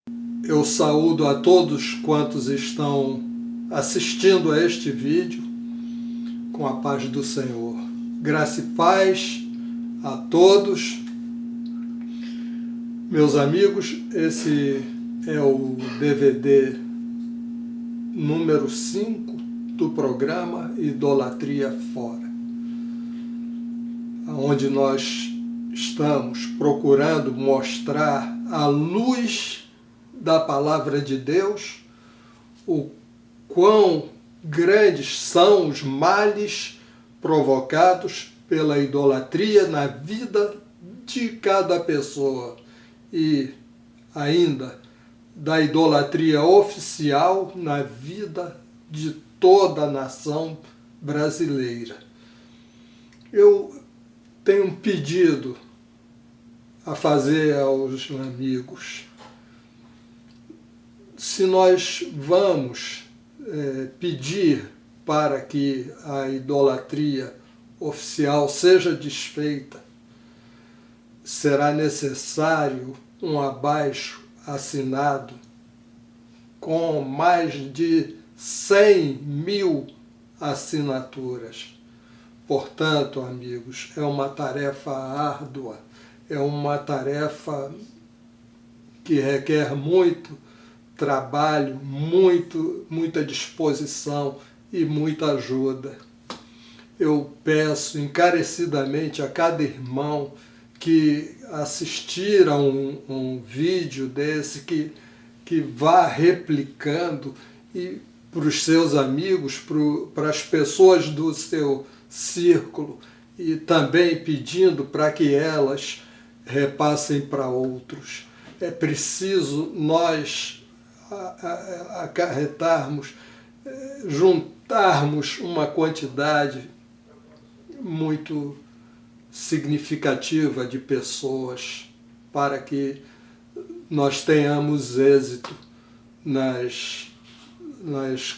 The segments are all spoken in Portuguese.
Eu saúdo a todos quantos estão assistindo a este vídeo com a paz do Senhor. Graça e paz a todos. Meus amigos, esse é o DVD número 5 do programa Idolatria Fora, onde nós estamos procurando mostrar à luz da Palavra de Deus o quão grandes são os males provocados pela idolatria na vida de cada pessoa e ainda da idolatria oficial na vida de toda a nação brasileira. Eu tenho um pedido a fazer aos amigos. Se nós vamos pedir para que a idolatria oficial seja desfeita, será necessário um abaixo assinado com mais de 100 mil assinaturas. Portanto, amigos, é uma tarefa árdua, é uma tarefa que requer muito trabalho, muita disposição e muita ajuda. Eu peço encarecidamente a cada irmão que assistir a um vídeo desse, que vá replicando e para os seus amigos, para as pessoas do seu círculo, e também pedindo para que elas repassem para outros. É preciso nós acarretarmos, juntarmos uma quantidade muito significativa de pessoas para que nós tenhamos êxito nas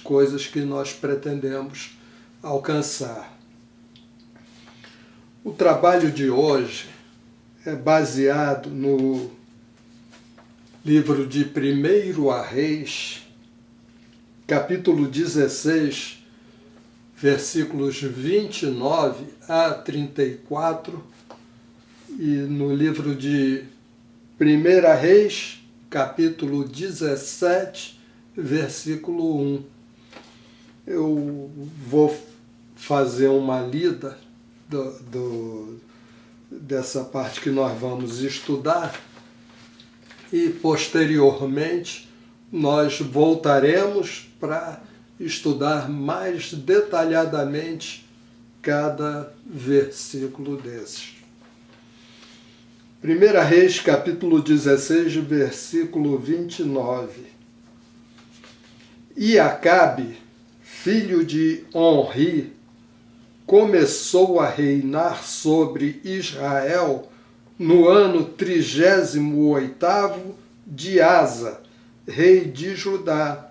coisas que nós pretendemos alcançar. O trabalho de hoje é baseado no livro de 1 Reis, capítulo 16, versículos 29 a 34, e no livro de 1 Reis, capítulo 17, versículo 1. Eu vou fazer uma lida dessa parte que nós vamos estudar, e posteriormente nós voltaremos para estudar mais detalhadamente cada versículo desses. 1 Reis, capítulo 16, versículo 29. E Acabe, filho de Onri, começou a reinar sobre Israel no ano 38º de Asa, rei de Judá.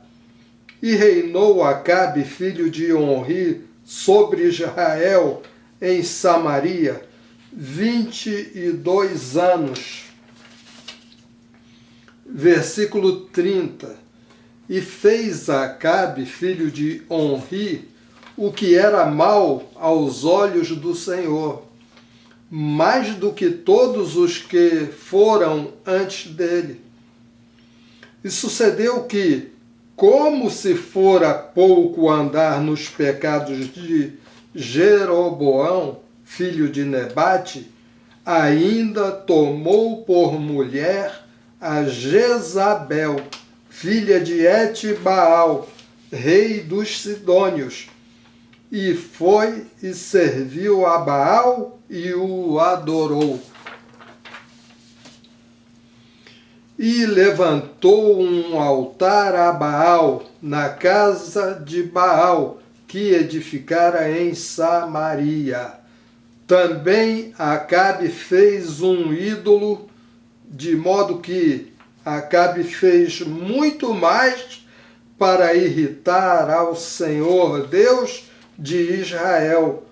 E reinou Acabe, filho de Onri, sobre Israel em Samaria 22 anos. Versículo 30. E fez Acabe, filho de Onri, o que era mal aos olhos do Senhor, mais do que todos os que foram antes dele. E sucedeu que, como se fora pouco andar nos pecados de Jeroboão, filho de Nebate, ainda tomou por mulher a Jezabel, filha de Etibaal, rei dos Sidônios, e foi e serviu a Baal e o adorou. E levantou um altar a Baal na casa de Baal, que edificara em Samaria. Também Acabe fez um ídolo, de modo que Acabe fez muito mais para irritar ao Senhor Deus de Israel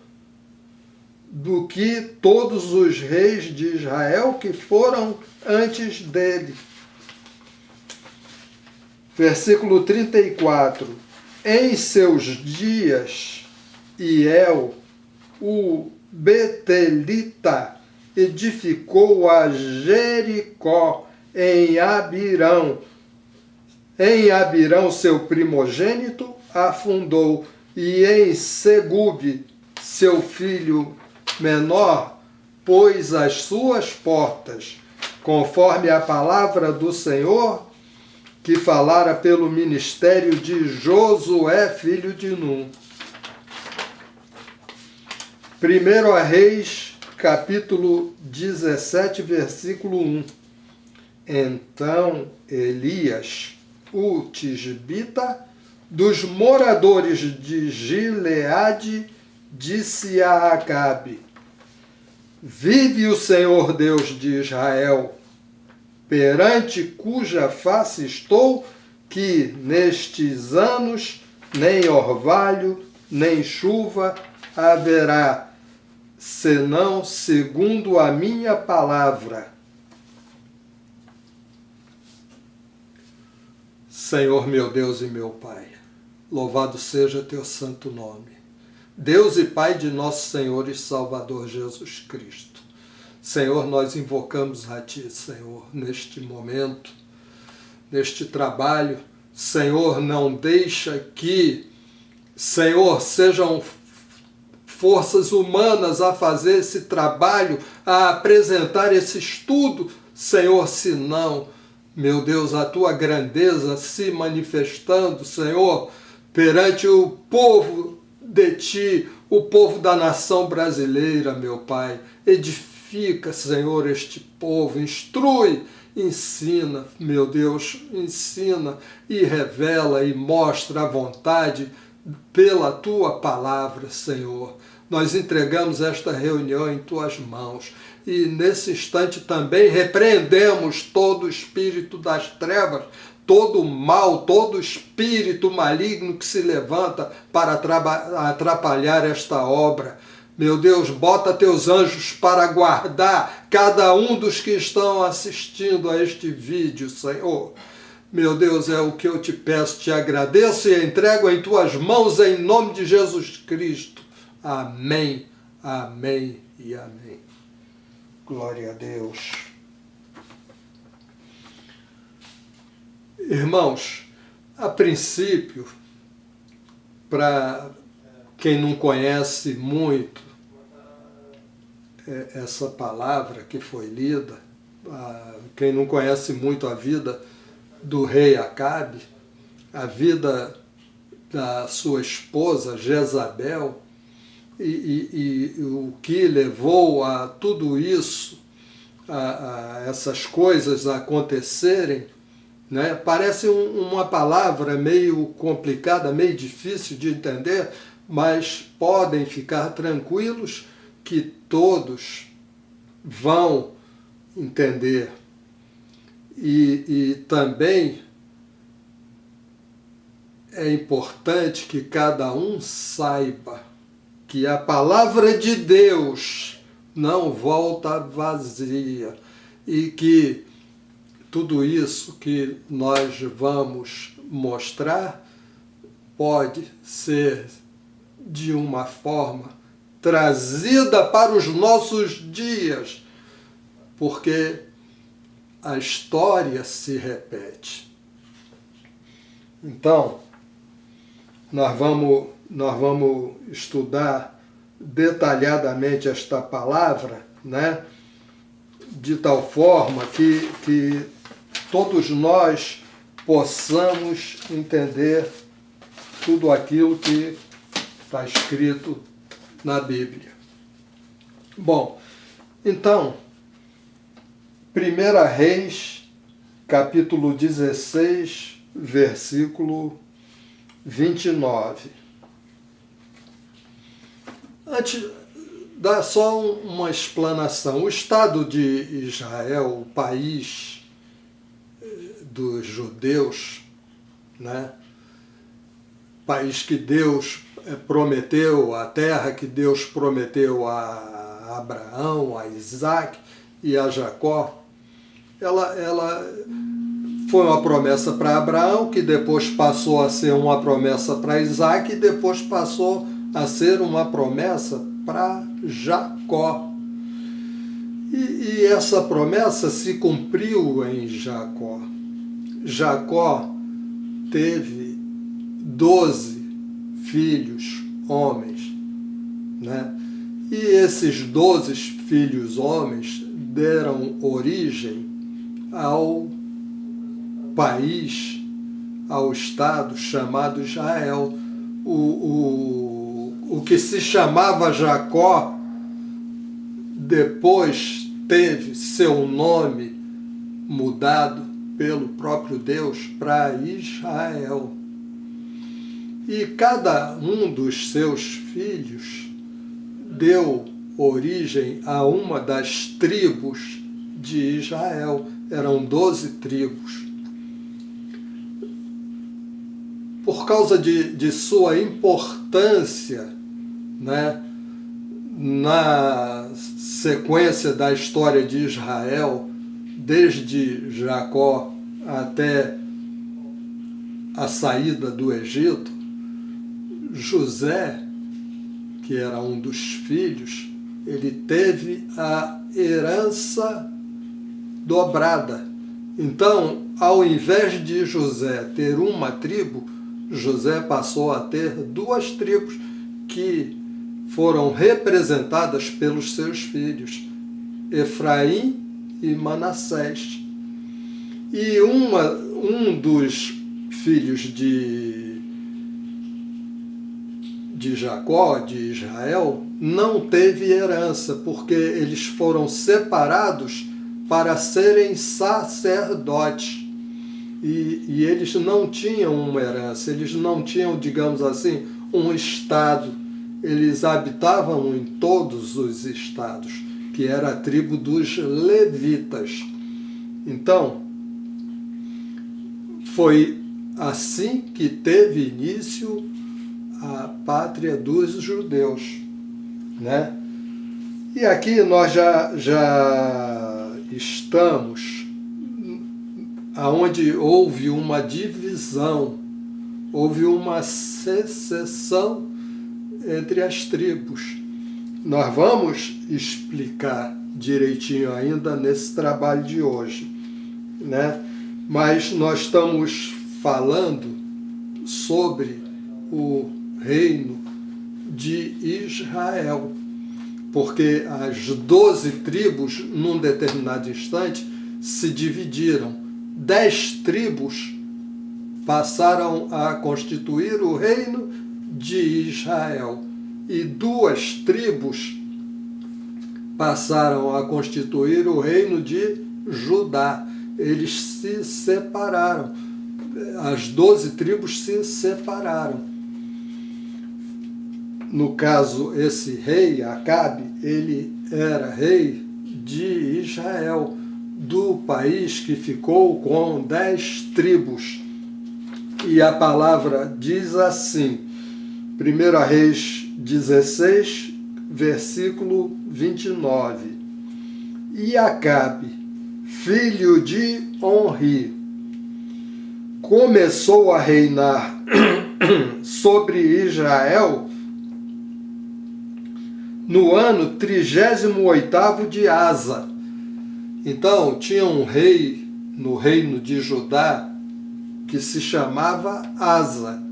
do que todos os reis de Israel que foram antes dele. Versículo 34. Em seus dias, Hiel, o Betelita, edificou a Jericó em Abirão. Em Abirão, seu primogênito, afundou, e em Segube, seu filho menor, pôs as suas portas, conforme a palavra do Senhor, que falara pelo ministério de Josué, filho de Num. 1 Reis, capítulo 17, versículo 1. Então Elias, o tisbita, dos moradores de Gileade, disse a Acabe: Vive o Senhor Deus de Israel, perante cuja face estou, que nestes anos nem orvalho, nem chuva haverá, senão segundo a minha palavra. Senhor meu Deus e meu Pai, louvado seja teu santo nome. Deus e Pai de nosso Senhor e Salvador Jesus Cristo. Senhor, nós invocamos a Ti, Senhor, neste momento, neste trabalho. Senhor, não deixa que, Senhor, sejam forças humanas a fazer esse trabalho, a apresentar esse estudo, Senhor, senão, meu Deus, a Tua grandeza se manifestando, Senhor, perante o povo de Ti, o povo da nação brasileira, meu Pai. Edifica, Senhor, este povo, instrui, ensina, meu Deus, ensina e revela e mostra a vontade pela Tua palavra, Senhor. Nós entregamos esta reunião em Tuas mãos e nesse instante também repreendemos todo o espírito das trevas, todo o mal, todo o espírito maligno que se levanta para atrapalhar esta obra. Meu Deus, bota teus anjos para guardar cada um dos que estão assistindo a este vídeo, Senhor. Meu Deus, é o que eu te peço, te agradeço e entrego em tuas mãos em nome de Jesus Cristo. Amém, amém e amém. Glória a Deus. Irmãos, a princípio, para quem não conhece muito essa palavra que foi lida, quem não conhece muito a vida do rei Acabe, a vida da sua esposa Jezabel, e o que levou a tudo isso, a essas coisas acontecerem, né? Parece uma palavra meio complicada, meio difícil de entender, mas podem ficar tranquilos que todos vão entender. E também é importante que cada um saiba que a palavra de Deus não volta vazia e que tudo isso que nós vamos mostrar pode ser de uma forma trazida para os nossos dias, porque a história se repete. Então, nós vamos estudar detalhadamente esta palavra, né? De tal forma que todos nós possamos entender tudo aquilo que está escrito na Bíblia. Bom, então, 1 Reis, capítulo 16, versículo 29. Antes, dá só uma explanação. O Estado de Israel, o país dos judeus, né? País que Deus prometeu, a terra que Deus prometeu a Abraão, a Isaac e a Jacó, ela foi uma promessa para Abraão, que depois passou a ser uma promessa para Isaac, e depois passou a ser uma promessa para Jacó. E essa promessa se cumpriu em Jacó. Jacó teve 12 filhos homens, né? E esses 12 filhos homens deram origem ao país, ao estado chamado Israel. O que se chamava Jacó depois teve seu nome mudado pelo próprio Deus para Israel. E cada um dos seus filhos deu origem a uma das tribos de Israel. Eram 12 tribos. Por causa de sua importância, né, na sequência da história de Israel, desde Jacó até a saída do Egito, José, que era um dos filhos, ele teve a herança dobrada. Então, ao invés de José ter uma tribo, José passou a ter 2 tribos que foram representadas pelos seus filhos, Efraim e Manassés. E um dos filhos de Jacó, de Israel, não teve herança, porque eles foram separados para serem sacerdotes. E eles não tinham uma herança, eles não tinham, digamos assim, um estado. Eles habitavam em todos os estados, que era a tribo dos levitas. Então, foi assim que teve início a pátria dos judeus, né? E aqui nós já estamos aonde houve uma divisão, houve uma secessão entre as tribos. Nós vamos explicar direitinho ainda nesse trabalho de hoje, né? Mas nós estamos falando sobre o reino de Israel, porque as 12 tribos, num determinado instante, se dividiram. 10 tribos passaram a constituir o reino de Israel, e 2 tribos passaram a constituir o reino de Judá. Eles se separaram, as 12 tribos se separaram. No caso, esse rei, Acabe, ele era rei de Israel, do país que ficou com 10 tribos. E a palavra diz assim, 1 Reis 16, versículo 29. E Acabe, filho de Onri, começou a reinar sobre Israel no ano 38º de Asa. Então, tinha um rei no reino de Judá que se chamava Asa.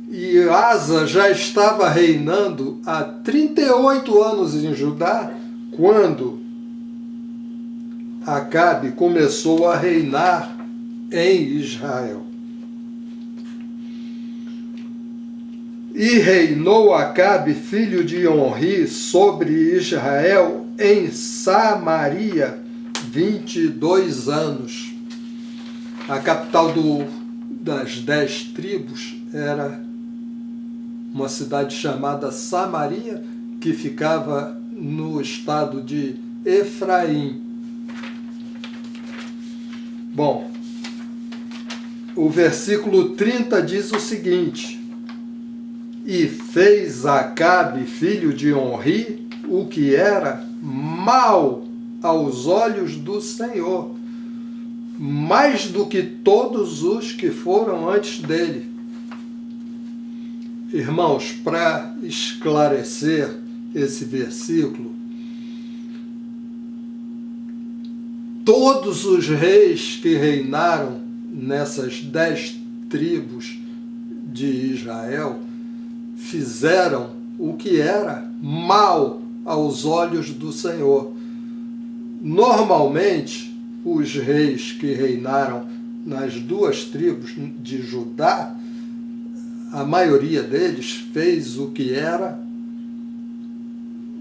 E Asa já estava reinando há 38 anos em Judá, quando Acabe começou a reinar em Israel. E reinou Acabe, filho de Onri, sobre Israel em Samaria 22 anos. A capital das 10 tribos era uma cidade chamada Samaria, que ficava no estado de Efraim. Bom, o versículo 30 diz o seguinte: e fez Acabe, filho de Onri, o que era mal aos olhos do Senhor, mais do que todos os que foram antes dele. Irmãos, para esclarecer esse versículo, todos os reis que reinaram nessas 10 tribos de Israel fizeram o que era mal aos olhos do Senhor. Normalmente, os reis que reinaram nas 2 tribos de Judá, a maioria deles fez o que era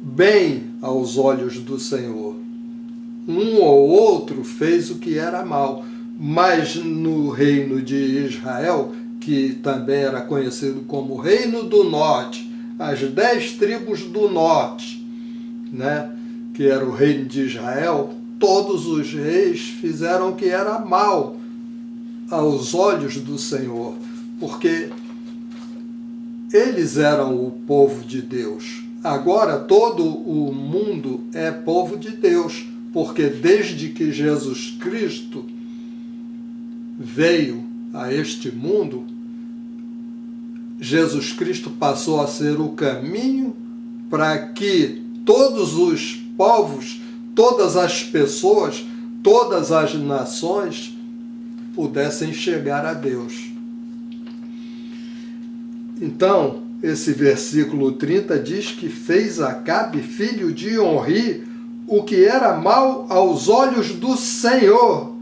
bem aos olhos do Senhor. Um ou outro fez o que era mal, mas no reino de Israel, que também era conhecido como Reino do Norte, as 10 tribos do norte, né, que era o reino de Israel, todos os reis fizeram o que era mal aos olhos do Senhor, porque eles eram o povo de Deus. Agora todo o mundo é povo de Deus, porque desde que Jesus Cristo veio a este mundo, Jesus Cristo passou a ser o caminho para que todos os povos, todas as pessoas, todas as nações pudessem chegar a Deus. Então, esse versículo 30 diz que fez Acabe, filho de Onri, o que era mal aos olhos do Senhor,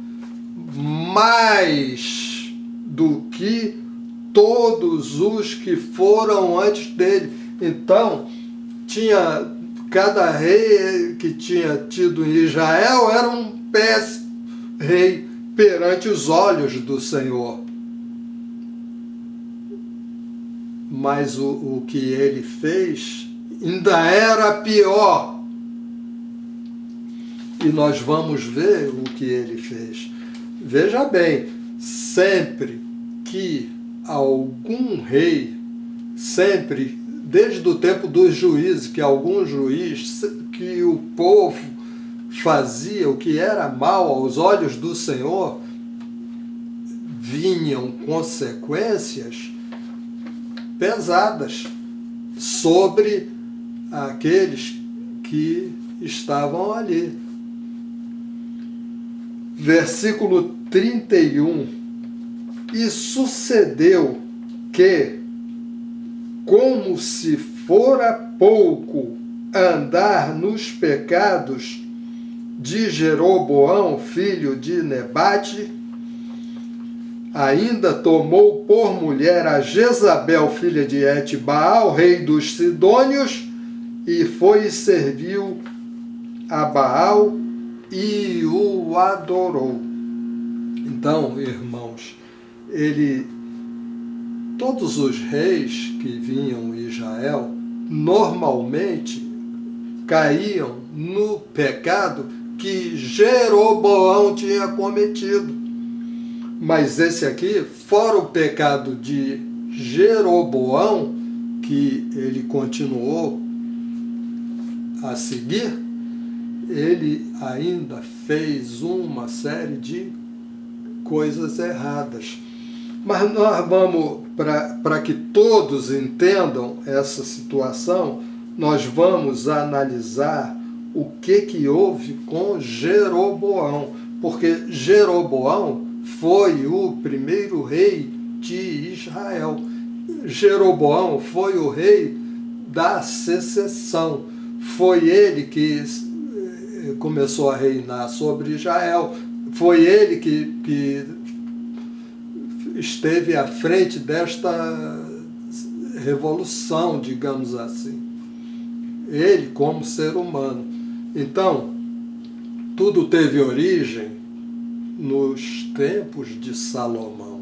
mais do que todos os que foram antes dele. Então, cada rei que tinha tido em Israel era um péssimo rei perante os olhos do Senhor. Mas o que ele fez ainda era pior. E nós vamos ver o que ele fez. Veja bem, sempre que algum rei, sempre, desde o tempo dos juízes, que algum juiz, que o povo fazia o que era mal aos olhos do Senhor, vinham consequências pesadas sobre aqueles que estavam ali. Versículo 31. E sucedeu que, como se fora pouco andar nos pecados de Jeroboão, filho de Nebate, ainda tomou por mulher a Jezabel, filha de Etbaal, rei dos Sidônios, e foi e serviu a Baal e o adorou. Então, irmãos, todos os reis que vinham em Israel normalmente caíam no pecado que Jeroboão tinha cometido. Mas esse aqui, fora o pecado de Jeroboão, que ele continuou a seguir, ele ainda fez uma série de coisas erradas. Mas nós vamos, para que todos entendam essa situação, nós vamos analisar o que houve com Jeroboão, porque Jeroboão foi o primeiro rei de Israel. Jeroboão foi o rei da secessão. Foi ele que começou a reinar sobre Israel. Foi ele que esteve à frente desta revolução, digamos assim. Ele como ser humano. Então, tudo teve origem nos tempos de Salomão.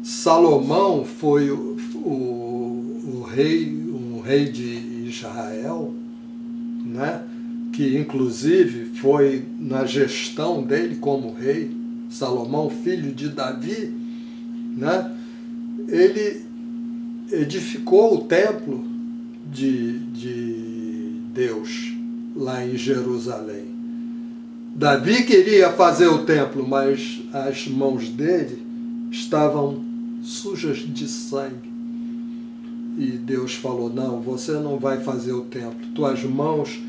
Salomão foi um rei de Israel, né? Que inclusive foi na gestão dele como rei, Salomão, filho de Davi, né? Ele edificou o templo de Deus lá em Jerusalém. Davi queria fazer o templo, mas as mãos dele estavam sujas de sangue. E Deus falou, não, você não vai fazer o templo. Tuas mãos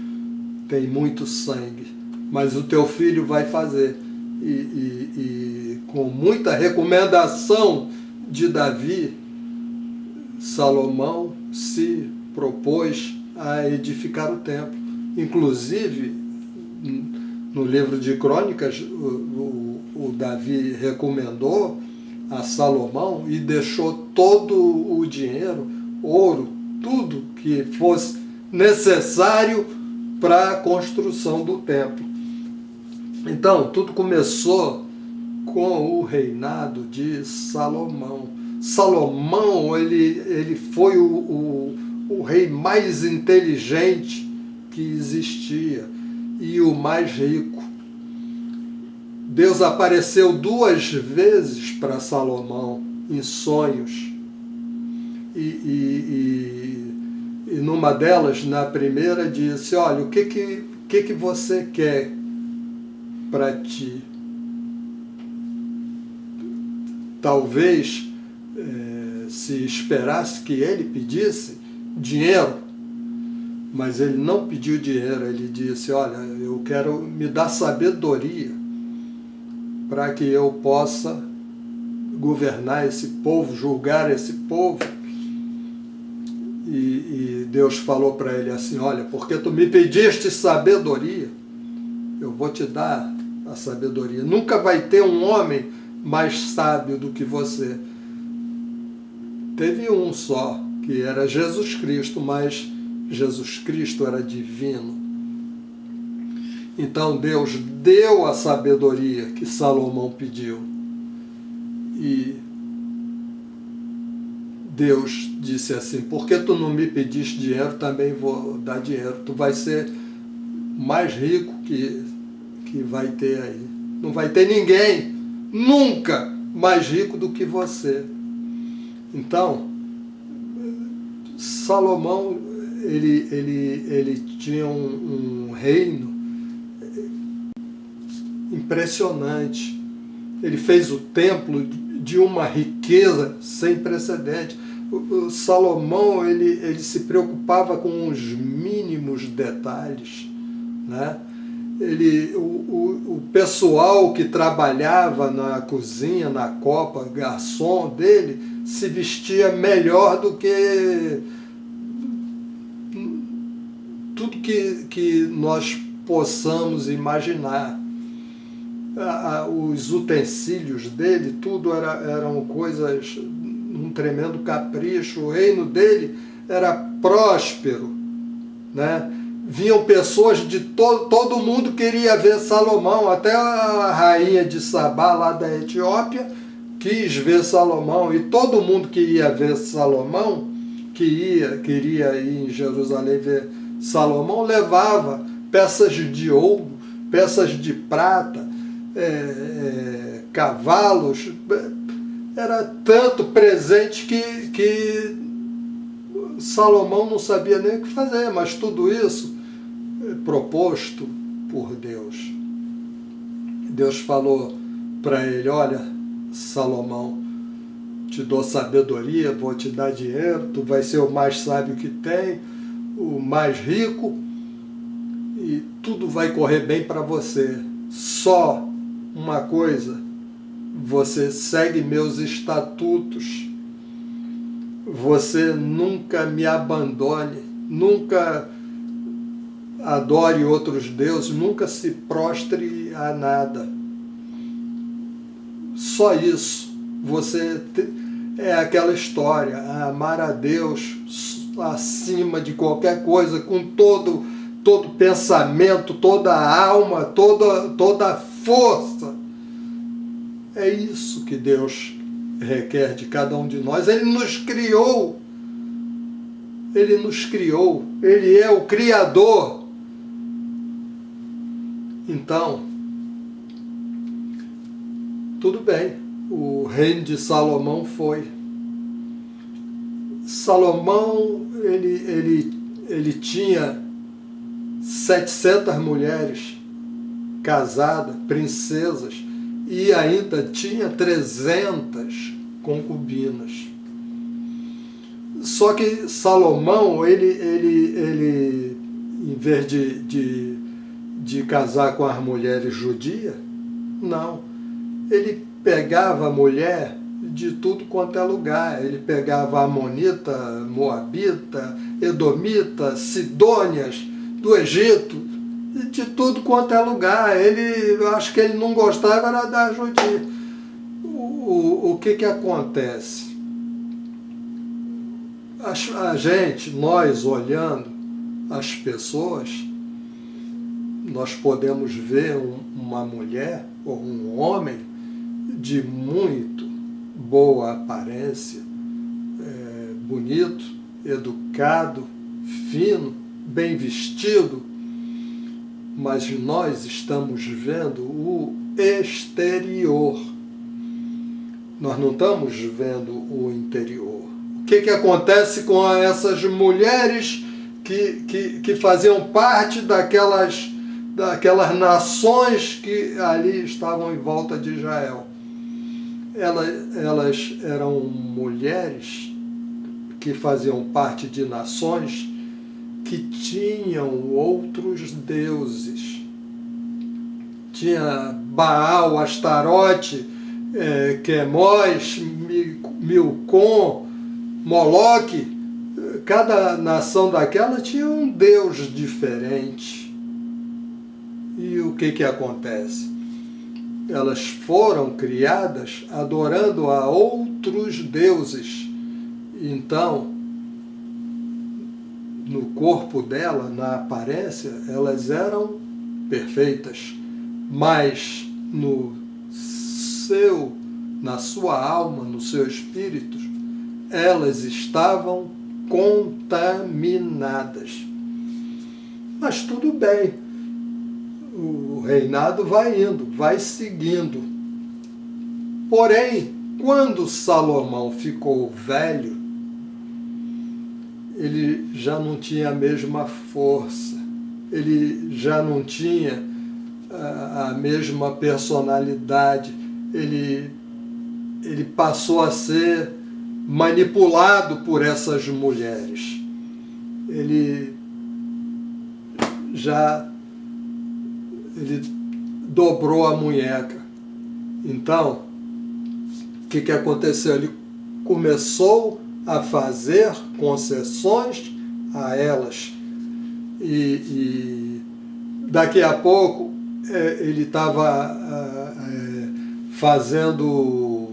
têm muito sangue, mas o teu filho vai fazer. E com muita recomendação de Davi, Salomão se propôs a edificar o templo. Inclusive, no livro de Crônicas, o Davi recomendou a Salomão e deixou todo o dinheiro, ouro, tudo que fosse necessário para a construção do templo. Então, tudo começou com o reinado de Salomão. Salomão, ele foi o rei mais inteligente que existia e o mais rico. Deus apareceu 2 vezes para Salomão em sonhos. E numa delas, na primeira, disse, olha, o que você quer para ti? Talvez se esperasse que ele pedisse dinheiro, mas ele não pediu dinheiro, ele disse, olha, eu quero me dar sabedoria para que eu possa governar esse povo, julgar esse povo. E Deus falou para ele assim, olha, porque tu me pediste sabedoria, eu vou te dar a sabedoria. Nunca vai ter um homem mais sábio do que você. Teve um só, que era Jesus Cristo, mas Jesus Cristo era divino. Então Deus deu a sabedoria que Salomão pediu. E Deus disse assim, porque tu não me pediste dinheiro, também vou dar dinheiro. Tu vai ser mais rico que vai ter aí. Não vai ter ninguém, nunca, mais rico do que você. Então, Salomão, ele tinha um reino impressionante. Ele fez o templo de uma riqueza sem precedente. O Salomão, ele se preocupava com os mínimos detalhes, né? O pessoal que trabalhava na cozinha, na copa, garçom dele, se vestia melhor do que tudo que nós possamos imaginar. Os utensílios dele, tudo eram coisas, um tremendo capricho. O reino dele era próspero, né? Vinham pessoas de todo mundo queria ver Salomão, até a rainha de Sabá, lá da Etiópia, quis ver Salomão, e todo mundo que ia ver Salomão, queria ir em Jerusalém ver Salomão, levava peças de ouro, peças de prata, cavalos, era tanto presente que Salomão não sabia nem o que fazer, mas tudo isso proposto por Deus. Deus falou para ele, olha, Salomão, te dou sabedoria, vou te dar dinheiro, tu vai ser o mais sábio que tem, o mais rico, e tudo vai correr bem para você. Só uma coisa, você segue meus estatutos, você nunca me abandone, nunca adore outros deuses, nunca se prostre a nada. Só isso. Você é aquela história, amar a Deus acima de qualquer coisa, com todo pensamento, toda a alma, toda a força. É isso que Deus requer de cada um de nós. Ele nos criou. Ele é o Criador. Então, tudo bem, o reino de Salomão foi. Salomão, ele tinha 700 mulheres, casada, princesas, e ainda tinha 300 concubinas. Só que Salomão, ele em vez de casar com as mulheres judias, não. Ele pegava a mulher de tudo quanto é lugar. Ele pegava amonita, moabita, edomita, sidônias, do Egito, de tudo quanto é lugar. Eu acho que ele não gostava era da judia. O que acontece? A gente, nós olhando as pessoas, nós podemos ver uma mulher ou um homem de muito boa aparência, bonito, educado, fino, bem vestido, mas nós estamos vendo o exterior. Nós não estamos vendo o interior. O que acontece com essas mulheres que faziam parte daquelas nações que ali estavam em volta de Israel? Elas eram mulheres que faziam parte de nações que tinham outros deuses. Tinha Baal, Astarote, Quemós, Milcom, Moloque. Cada nação daquela tinha um deus diferente. E o que acontece? Elas foram criadas adorando a outros deuses. Então, no corpo dela, na aparência, elas eram perfeitas, mas na sua alma, no seu espírito, elas estavam contaminadas. Mas tudo bem, o reinado vai indo, vai seguindo. Porém, quando Salomão ficou velho, ele já não tinha a mesma força, ele já não tinha a mesma personalidade, ele passou a ser manipulado por essas mulheres. Ele dobrou a munheca. Então, o que aconteceu? Ele começou a fazer concessões a elas. E daqui a pouco ele estava fazendo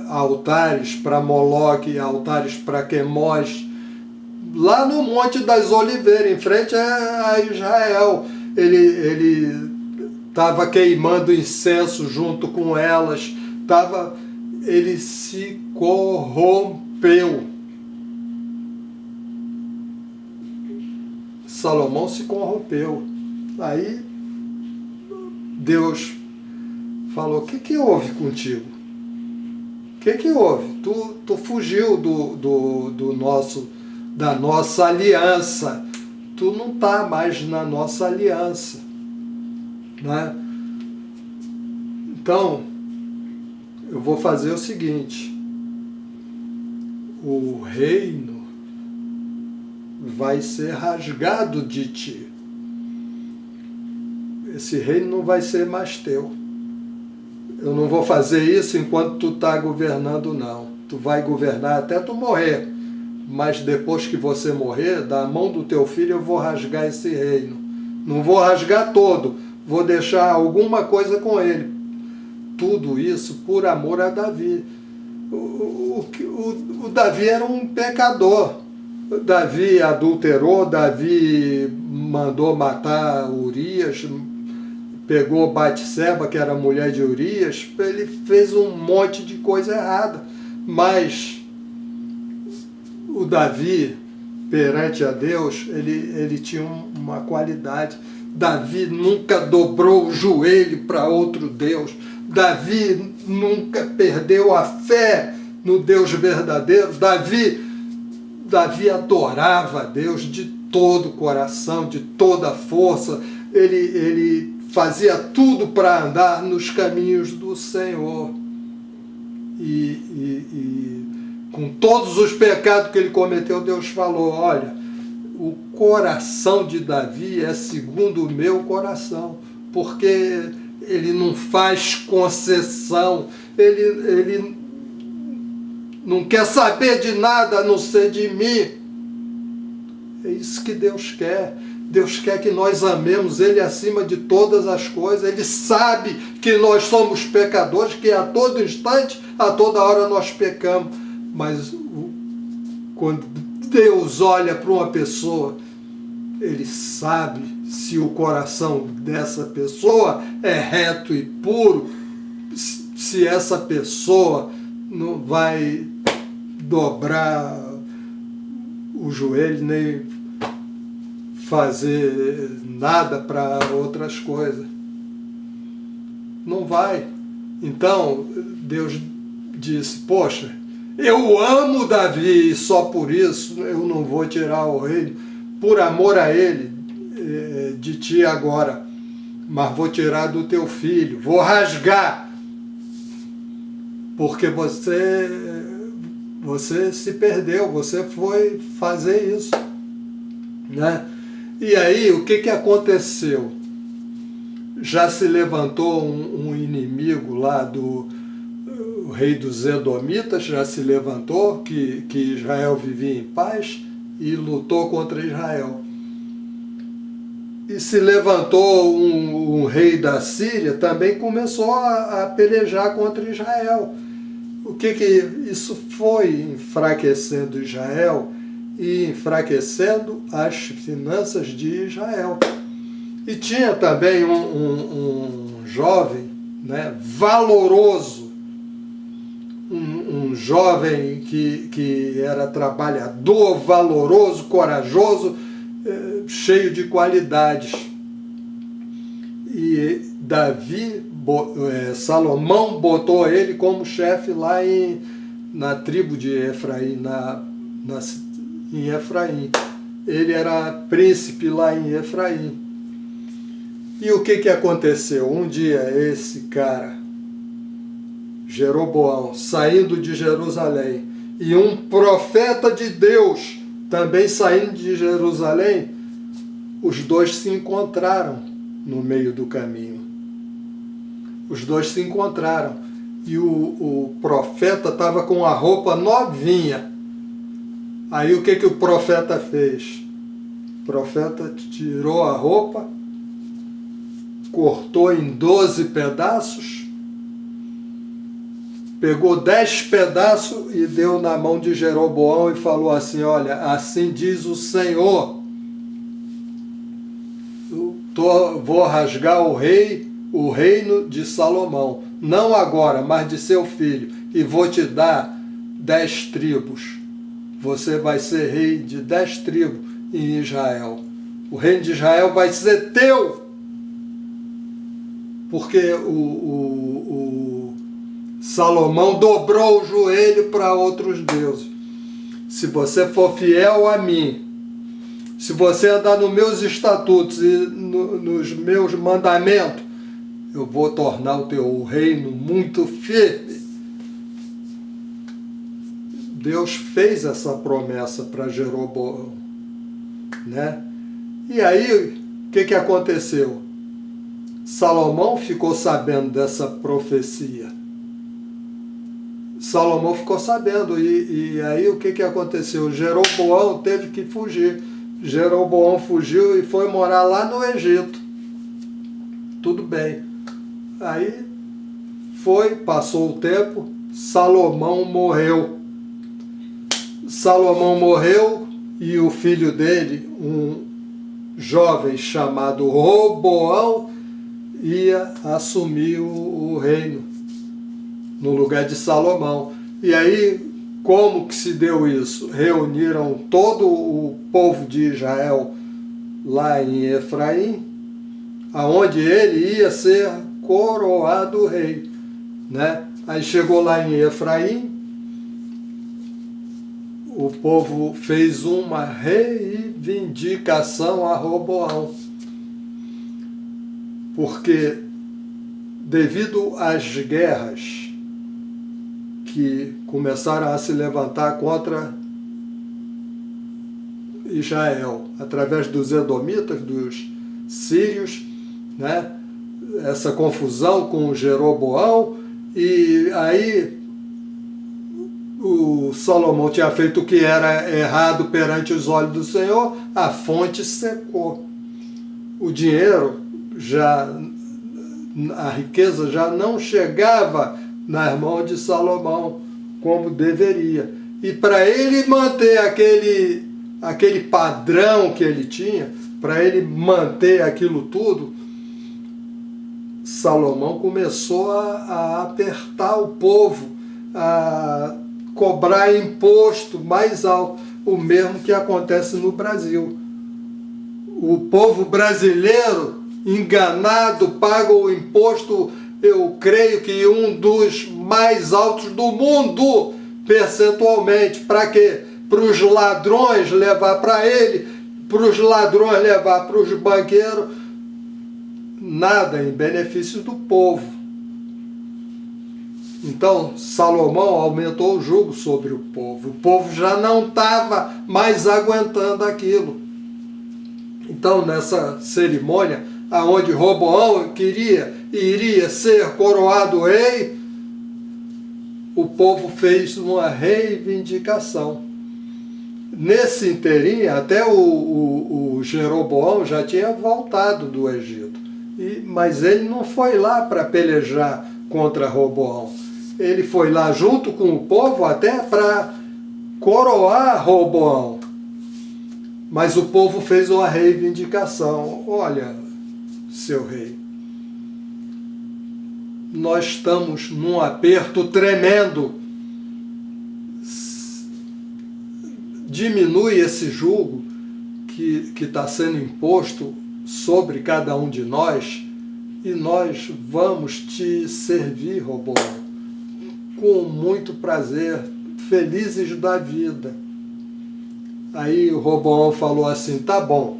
altares para Moloque, altares para Quemós, lá no Monte das Oliveiras, em frente a Israel. Ele estava queimando incenso junto com elas, ele se corrompeu. Salomão se corrompeu. Aí Deus falou: o que houve contigo? O que houve? Tu fugiu da nossa aliança. Tu não está mais na nossa aliança, né? Então, eu vou fazer o seguinte: o reino vai ser rasgado de ti. Esse reino não vai ser mais teu. Eu não vou fazer isso enquanto tu está governando, não. Tu vai governar até tu morrer. Mas depois que você morrer, da mão do teu filho eu vou rasgar esse reino. Não vou rasgar todo, vou deixar alguma coisa com ele. Tudo isso por amor a Davi. O Davi era um pecador. Davi adulterou, Davi mandou matar Urias, pegou Batseba, que era a mulher de Urias, ele fez um monte de coisa errada. Mas o Davi, perante a Deus, ele tinha uma qualidade. Davi nunca dobrou o joelho para outro Deus. Davi nunca perdeu a fé no Deus verdadeiro. Davi adorava a Deus de todo o coração, de toda a força. ele fazia tudo para andar nos caminhos do Senhor. E com todos os pecados que ele cometeu, Deus falou, olha, o coração de Davi é segundo o meu coração, porque ele não faz concessão, ele não quer saber de nada a não ser de mim. É isso que Deus quer. Deus quer que nós amemos Ele acima de todas as coisas. Ele sabe que nós somos pecadores, que a todo instante, a toda hora nós pecamos. Mas quando Deus olha para uma pessoa, Ele sabe se o coração dessa pessoa é reto e puro, se essa pessoa não vai dobrar o joelho nem fazer nada para outras coisas. Não vai. Então, Deus disse, poxa, eu amo Davi e só por isso eu não vou tirar o reino, por amor a ele, de ti agora, mas vou tirar do teu filho, vou rasgar, porque você se perdeu, você foi fazer isso, né? E aí, o que aconteceu? Já se levantou um inimigo lá do rei dos Edomitas, já se levantou, que Israel vivia em paz e lutou contra Israel. E se levantou um rei da Síria, também começou a pelejar contra Israel. O que isso foi enfraquecendo Israel e enfraquecendo as finanças de Israel. E tinha também um jovem, né, valoroso, um jovem que era trabalhador, valoroso, corajoso, cheio de qualidades. E Salomão botou ele como chefe lá na tribo de Efraim, em Efraim. Ele era príncipe lá em Efraim. E o que aconteceu? Um dia esse cara, Jeroboão, saindo de Jerusalém, e um profeta de Deus também saindo de Jerusalém, os dois se encontraram no meio do caminho. Os dois se encontraram. E o profeta estava com a roupa novinha. Aí o que o profeta fez? O profeta tirou a roupa, cortou em 12 pedaços, pegou 10 pedaços e deu na mão de Jeroboão e falou assim, olha, assim diz o Senhor, vou rasgar o reino de Salomão, não agora, mas de seu filho, e vou te dar 10 tribos. Você vai ser rei de 10 tribos em Israel. O reino de Israel vai ser teu. Porque o Salomão dobrou o joelho para outros deuses. Se você for fiel a mim, se você andar nos meus estatutos e nos meus mandamentos, eu vou tornar o teu reino muito firme. Deus fez essa promessa para Jeroboão, né? E aí, o que aconteceu? Salomão ficou sabendo dessa profecia. Salomão ficou sabendo, e aí o que aconteceu? Jeroboão teve que fugir. Jeroboão fugiu e foi morar lá no Egito. Tudo bem. Aí passou o tempo, Salomão morreu. Salomão morreu e o filho dele, um jovem chamado Roboão, ia assumir o reino no lugar de Salomão. E aí, como que se deu isso? Reuniram todo o povo de Israel lá em Efraim, aonde ele ia ser coroado rei, né? Aí chegou lá em Efraim, o povo fez uma reivindicação a Roboão. porque devido às guerras que começaram a se levantar contra Israel, através dos edomitas, dos sírios, né? Essa confusão com Jeroboão, e aí o Salomão tinha feito o que era errado perante os olhos do Senhor, a fonte secou. O dinheiro, a riqueza já não chegava nas mãos de Salomão como deveria. E para ele manter aquele padrão que ele tinha, para ele manter aquilo tudo, Salomão começou a apertar o povo, a cobrar imposto mais alto, o mesmo que acontece no Brasil. O povo brasileiro, enganado, paga o imposto, eu creio que um dos mais altos do mundo, percentualmente. Para quê? Para os ladrões levar para ele, para os ladrões levar para os banqueiros, nada em benefício do povo. Então, Salomão aumentou o jugo sobre o povo já não estava mais aguentando aquilo. Então, nessa cerimônia, aonde Roboão iria ser coroado rei, o povo fez uma reivindicação. Nesse inteirinho, até o Jeroboão já tinha voltado do Egito. Mas ele não foi lá para pelejar contra Roboão. Ele foi lá junto com o povo até para coroar Roboão. Mas o povo fez uma reivindicação. Olha, seu rei, nós estamos num aperto tremendo. Diminui esse jugo que está sendo imposto sobre cada um de nós e nós vamos te servir, Roboão, com muito prazer, felizes da vida. Aí o Roboão falou assim, tá bom,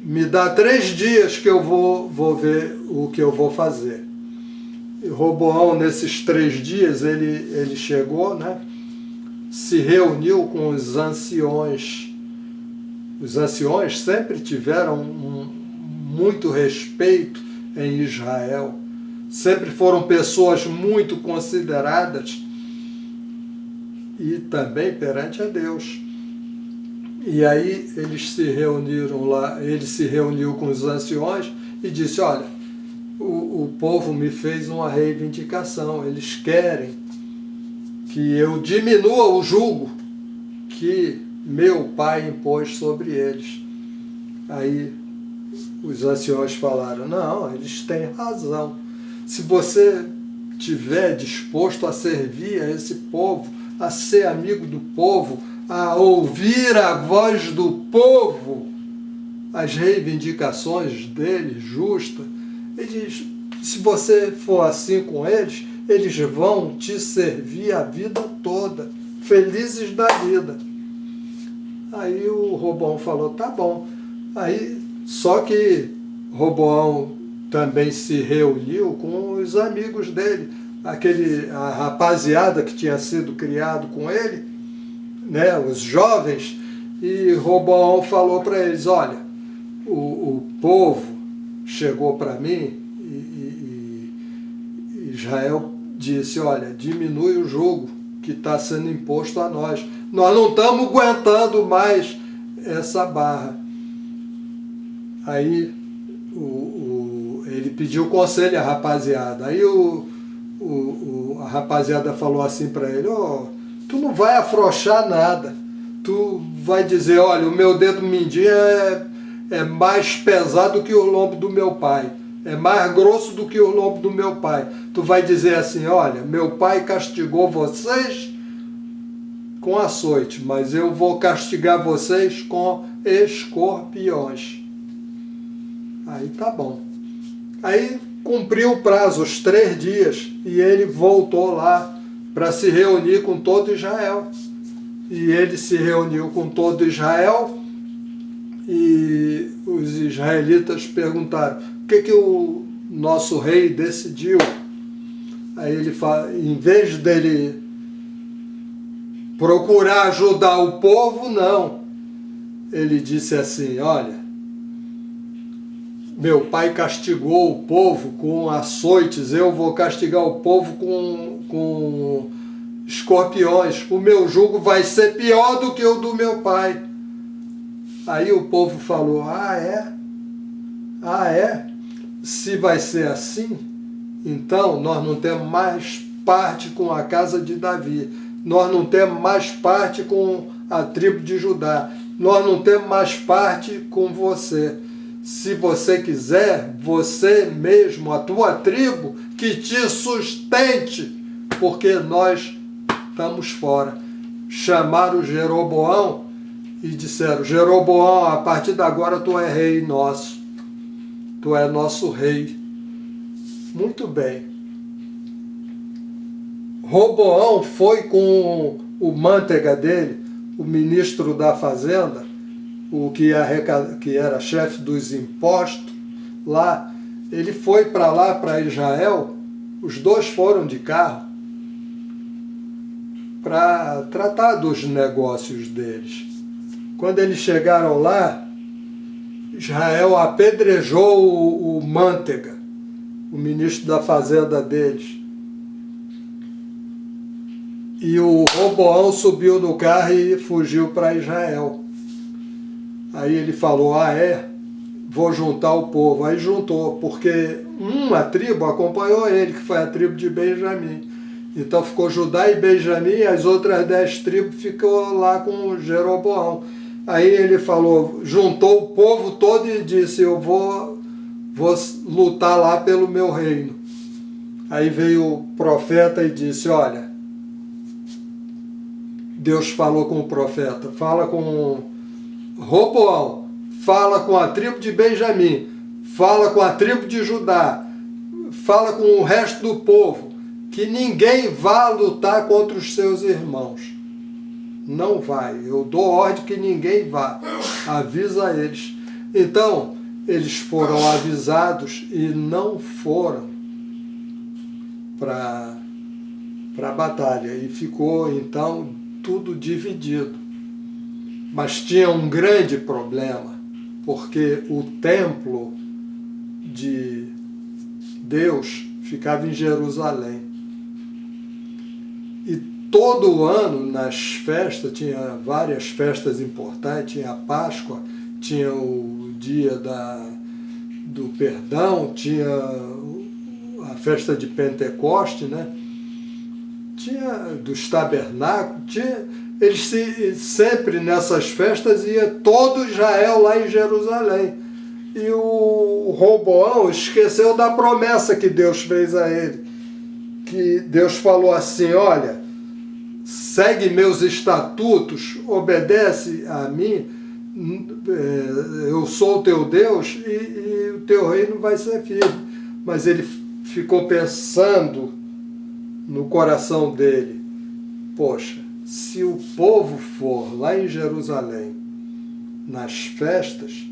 me dá 3 dias que eu vou ver o que eu vou fazer. E Roboão, nesses 3 dias, ele chegou, né? Se reuniu com os anciões. Os anciões sempre tiveram muito respeito em Israel. Sempre foram pessoas muito consideradas e também perante a Deus. E aí eles se reuniram lá, ele se reuniu com os anciões e disse, olha, o povo me fez uma reivindicação, eles querem que eu diminua o jugo que meu pai impôs sobre eles. Aí os anciões falaram, não, eles têm razão. Se você estiver disposto a servir a esse povo, a ser amigo do povo, a ouvir a voz do povo, as reivindicações deles justas, se você for assim com eles, eles vão te servir a vida toda, felizes da vida. Aí o Roboão falou, tá bom. Aí, só que Roboão também se reuniu com os amigos dele, a rapaziada que tinha sido criado com ele, né, os jovens, e Roboão falou para eles, olha, o povo chegou para mim e Israel disse, olha, diminui o jugo que está sendo imposto a nós. Nós não estamos aguentando mais essa barra. Aí ele pediu conselho à rapaziada. Aí a rapaziada falou assim para ele, tu não vai afrouxar nada. Tu vai dizer, olha, o meu dedo mindinho é mais pesado que o lombo do meu pai. É mais grosso do que o lombo do meu pai. Tu vai dizer assim, olha, meu pai castigou vocês com açoite, mas eu vou castigar vocês com escorpiões. Aí tá bom. Aí cumpriu o prazo, os 3 dias, e ele voltou lá para se reunir com todo Israel. E ele se reuniu com todo Israel e os israelitas perguntaram, o que o nosso rei decidiu. Aí ele fala, em vez dele procurar ajudar o povo, não. Ele disse assim, olha, meu pai castigou o povo com açoites, eu vou castigar o povo com escorpiões. O meu jugo vai ser pior do que o do meu pai. Aí o povo falou, ah é? Ah é? Se vai ser assim, então nós não temos mais parte com a casa de Davi. Nós não temos mais parte com a tribo de Judá. Nós não temos mais parte com você. Se você quiser, você mesmo, a tua tribo, que te sustente, porque nós estamos fora. Chamaram Jeroboão e disseram, Jeroboão, a partir de agora tu é rei nosso. Tu é nosso rei. Muito bem. Roboão foi com o manteiga dele, o ministro da fazenda, o que era chefe dos impostos, lá. Ele foi para lá, para Israel, os dois foram de carro para tratar dos negócios deles. Quando eles chegaram lá, Israel apedrejou o manteiga, o ministro da fazenda deles. E o Roboão subiu no carro e fugiu para Israel. Aí ele falou, ah é? Vou juntar o povo. Aí juntou, porque uma tribo acompanhou ele, que foi a tribo de Benjamim. Então ficou Judá e Benjamim, e as outras 10 tribos ficou lá com Jeroboão. Aí ele falou, juntou o povo todo e disse, eu vou lutar lá pelo meu reino. Aí veio o profeta e disse, olha, Deus falou com o profeta, fala com Roboão, fala com a tribo de Benjamim, fala com a tribo de Judá, fala com o resto do povo, que ninguém vá lutar contra os seus irmãos. Não vai, eu dou ordem que ninguém vá, avisa eles. Então, eles foram avisados e não foram para a batalha, e ficou então tudo dividido. Mas tinha um grande problema, porque o templo de Deus ficava em Jerusalém. E todo ano, nas festas, tinha várias festas importantes, tinha a Páscoa, tinha o dia do perdão, tinha a festa de Pentecoste, né? Tinha dos tabernáculos, eles sempre nessas festas ia todo Israel lá em Jerusalém. E o Roboão esqueceu da promessa que Deus fez a ele. Que Deus falou assim, olha, segue meus estatutos, obedece a mim, eu sou o teu Deus e o teu reino vai ser firme. Mas ele ficou pensando no coração dele, poxa, se o povo for lá em Jerusalém nas festas,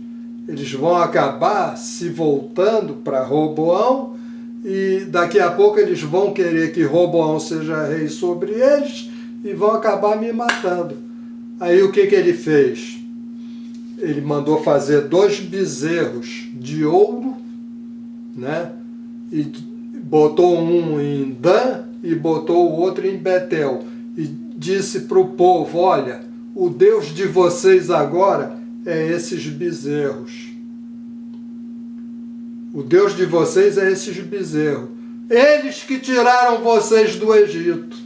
eles vão acabar se voltando para Roboão e daqui a pouco eles vão querer que Roboão seja rei sobre eles e vão acabar me matando. Aí o que ele fez? Ele mandou fazer 2 bezerros de ouro, né? E botou um em Dan e botou o outro em Betel. E disse para o povo, olha, o Deus de vocês agora é esses bezerros. O Deus de vocês é esses bezerros. Eles que tiraram vocês do Egito.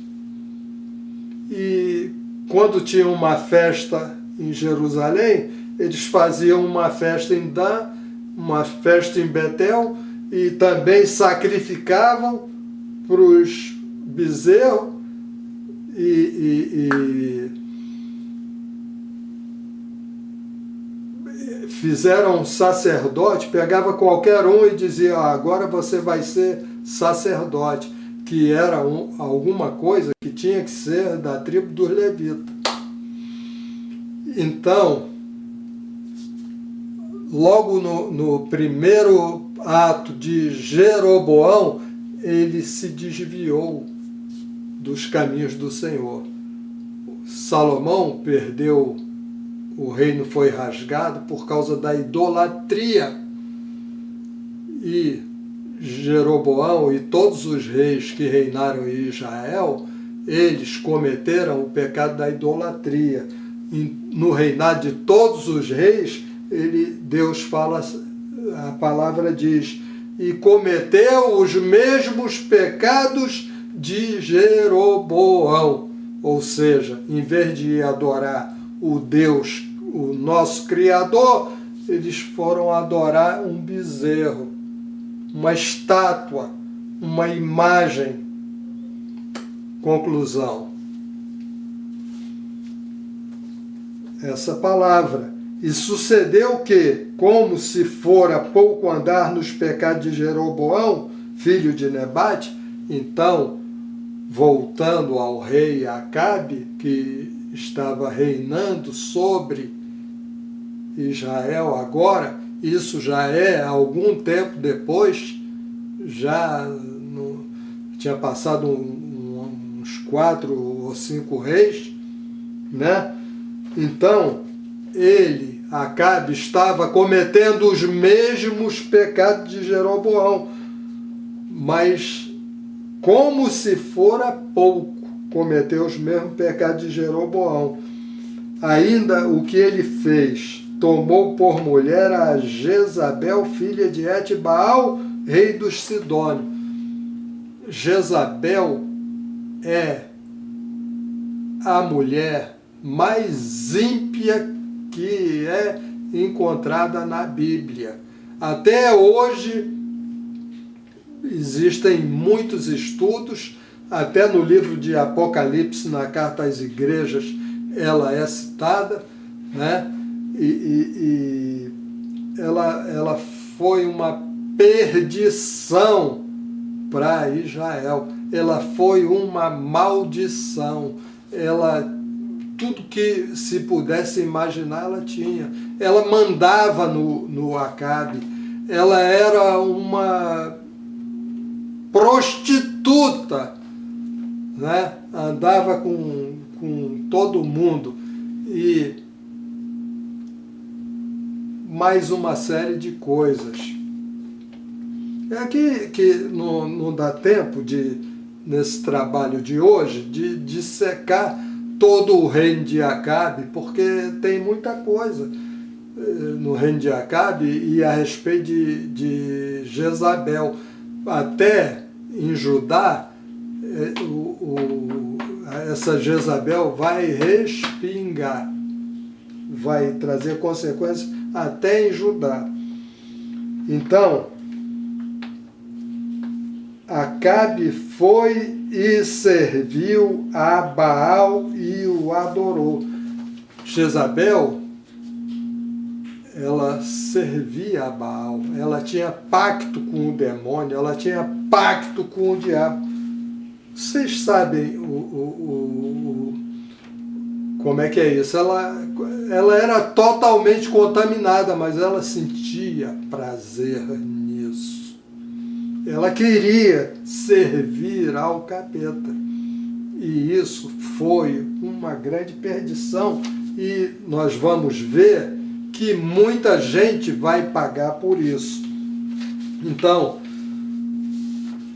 E quando tinha uma festa em Jerusalém, eles faziam uma festa em Dan, uma festa em Betel, e também sacrificavam para os bezerros e fizeram um sacerdote, pegava qualquer um e dizia, agora você vai ser sacerdote, que era alguma coisa que tinha que ser da tribo dos levitas. Então, logo no primeiro ato de Jeroboão, ele se desviou dos caminhos do Senhor. Salomão perdeu, o reino foi rasgado por causa da idolatria. E Jeroboão e todos os reis que reinaram em Israel, eles cometeram o pecado da idolatria. No reinado de todos os reis, Deus fala, a palavra diz, e cometeu os mesmos pecados de Jeroboão. Ou seja, em vez de adorar o Deus, o nosso Criador, eles foram adorar um bezerro, uma estátua, uma imagem. Conclusão. Essa palavra. E sucedeu que, como se fora pouco andar nos pecados de Jeroboão, filho de Nebate, então, voltando ao rei Acabe, que estava reinando sobre Israel agora, isso já é algum tempo depois, tinha passado uns 4 ou 5 reis, né? Então, Acabe, estava cometendo os mesmos pecados de Jeroboão, mas como se fora pouco, cometeu os mesmos pecados de Jeroboão. Ainda o que ele fez, tomou por mulher a Jezabel, filha de Etbaal, rei dos Sidônios. Jezabel é a mulher mais ímpia que é encontrada na Bíblia. Até hoje existem muitos estudos, até no livro de Apocalipse, na carta às igrejas, ela é citada, né? E ela foi uma perdição para Israel. Ela foi uma maldição. Tudo que se pudesse imaginar, ela tinha. Ela mandava no Acabe. Ela era uma prostituta, né? Andava com todo mundo. E mais uma série de coisas. É que não dá tempo, nesse trabalho de hoje, de dissecar todo o reino de Acabe, porque tem muita coisa no reino de Acabe e a respeito de Jezabel. Até em Judá, essa Jezabel vai respingar, vai trazer consequências até em Judá. Então, Acabe foi e serviu a Baal e o adorou. Jezabel, ela servia a Baal, ela tinha pacto com o demônio, ela tinha pacto com o diabo. Vocês sabem como é que é isso? Ela era totalmente contaminada, mas ela sentia prazer nisso. Ela queria servir ao capeta. E isso foi uma grande perdição. E nós vamos ver que muita gente vai pagar por isso. Então,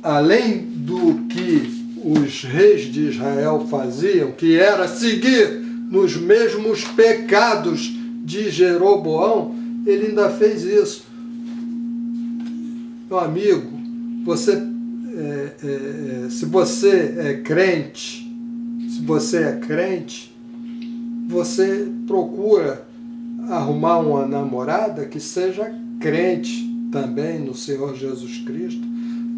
além do que os reis de Israel faziam, que era seguir nos mesmos pecados de Jeroboão, ele ainda fez isso. Meu amigo, se você é crente, você procura arrumar uma namorada que seja crente também no Senhor Jesus Cristo.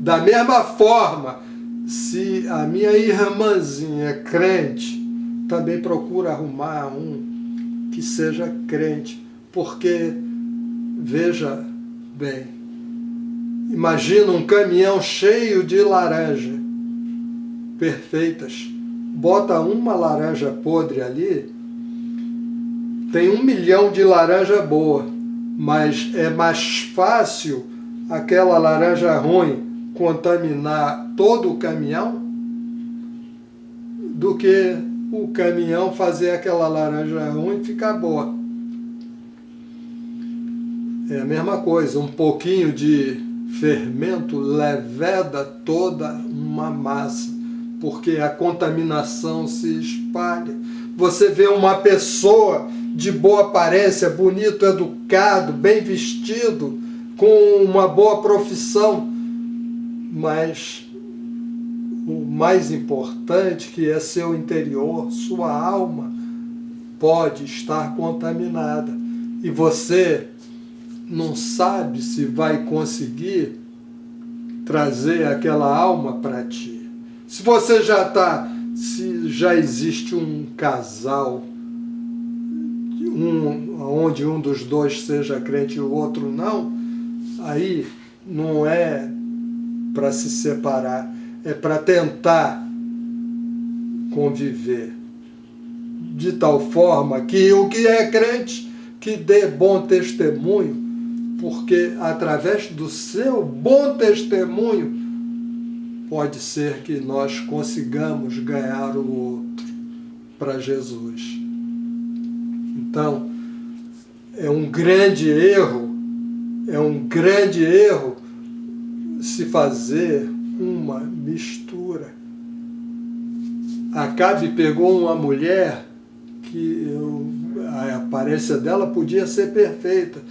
Da mesma forma, se a minha irmãzinha é crente, também procura arrumar um que seja crente, porque, veja bem, imagina um caminhão cheio de laranja perfeitas, bota uma laranja podre ali, tem 1 milhão de laranja boa, mas é mais fácil aquela laranja ruim contaminar todo o caminhão do que o caminhão fazer aquela laranja ruim ficar boa. É a mesma coisa, um pouquinho de fermento leveda toda uma massa, porque a contaminação se espalha. Você vê uma pessoa de boa aparência, bonito, educado, bem vestido, com uma boa profissão, mas o mais importante, que é seu interior, sua alma, pode estar contaminada. E você não sabe se vai conseguir trazer aquela alma para ti. Se você se já existe um casal, onde um dos dois seja crente e o outro não, aí não é para se separar, é para tentar conviver de tal forma que o que é crente que dê bom testemunho, porque através do seu bom testemunho pode ser que nós consigamos ganhar o outro para Jesus. Então, é um grande erro se fazer uma mistura. Acabe pegou uma mulher que a aparência dela podia ser perfeita,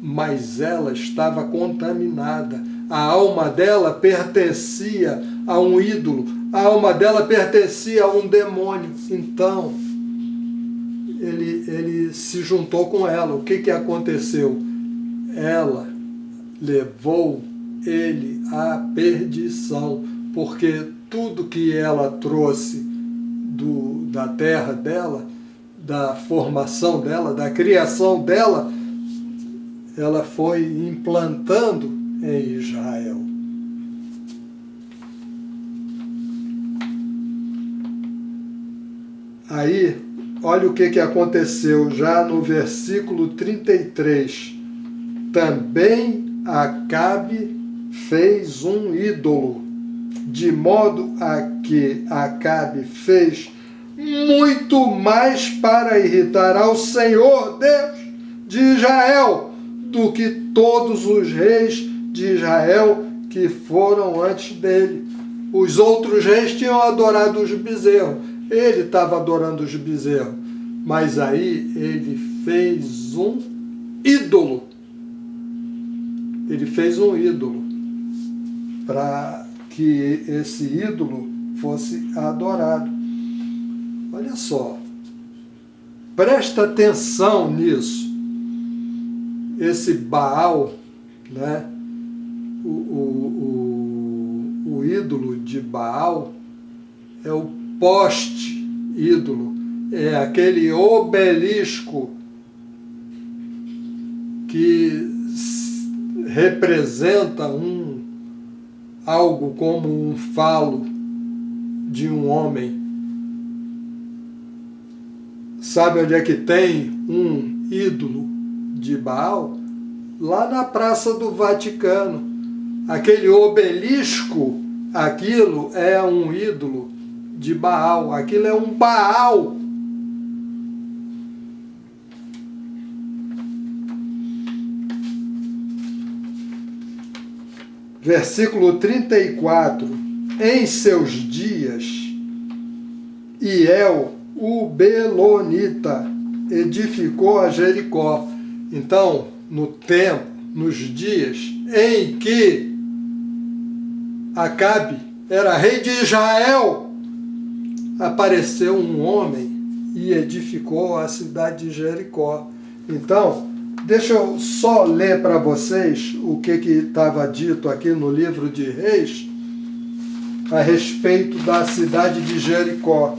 mas ela estava contaminada. A alma dela pertencia a um ídolo, a alma dela pertencia a um demônio. Então, ele se juntou com ela. O que aconteceu? Ela levou ele à perdição, porque tudo que ela trouxe da terra dela, da formação dela, da criação dela, ela foi implantando em Israel. Aí, olha o que aconteceu já no versículo 33. Também Acabe fez um ídolo, de modo a que Acabe fez muito mais para irritar ao Senhor Deus de Israel do que todos os reis de Israel que foram antes dele. Os outros reis tinham adorado os bezerros, ele estava adorando os bezerros, mas aí ele fez um ídolo. Ele fez um ídolo para que esse ídolo fosse adorado. Olha só, presta atenção nisso. Esse Baal, né? O ídolo de Baal é o poste ídolo, é aquele obelisco que representa algo como um falo de um homem. Sabe onde é que tem um ídolo de Baal? Lá na Praça do Vaticano. Aquele obelisco, aquilo é um ídolo de Baal, aquilo é um Baal. Versículo 34. Em seus dias, Hiel, o Belonita, edificou a Jericó. Então, no tempo, nos dias em que Acabe era rei de Israel, apareceu um homem e edificou a cidade de Jericó. Então, deixa eu só ler para vocês o que estava dito aqui no livro de Reis a respeito da cidade de Jericó.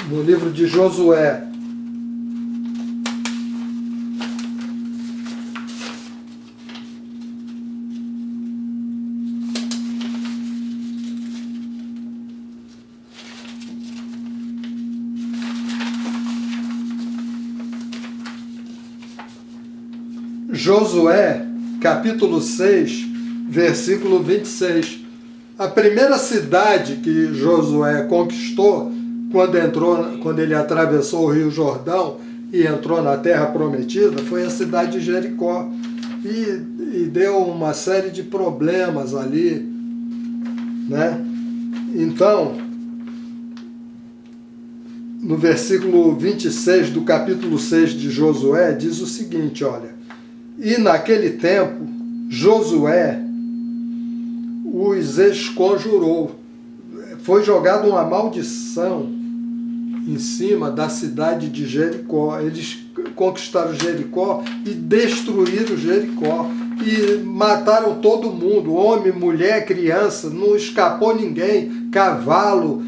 No livro de Josué. Josué, capítulo 6, versículo 26. A primeira cidade que Josué conquistou quando ele atravessou o Rio Jordão e entrou na Terra Prometida foi a cidade de Jericó. E deu uma série de problemas ali, né? Então, no versículo 26 do capítulo 6 de Josué, diz o seguinte, olha: e naquele tempo, Josué os esconjurou. Foi jogada uma maldição em cima da cidade de Jericó. Eles conquistaram Jericó e destruíram Jericó. E mataram todo mundo, homem, mulher, criança, não escapou ninguém, cavalo,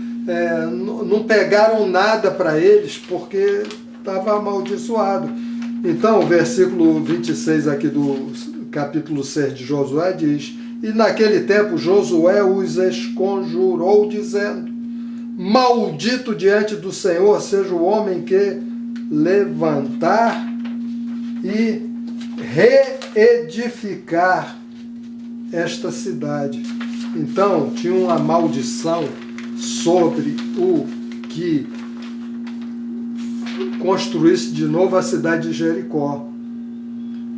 não pegaram nada para eles, porque estava amaldiçoado. Então, o versículo 26 aqui do capítulo 6 de Josué diz: e naquele tempo Josué os esconjurou, dizendo: maldito diante do Senhor seja o homem que levantar e reedificar esta cidade. Então, tinha uma maldição sobre o que construísse de novo a cidade de Jericó.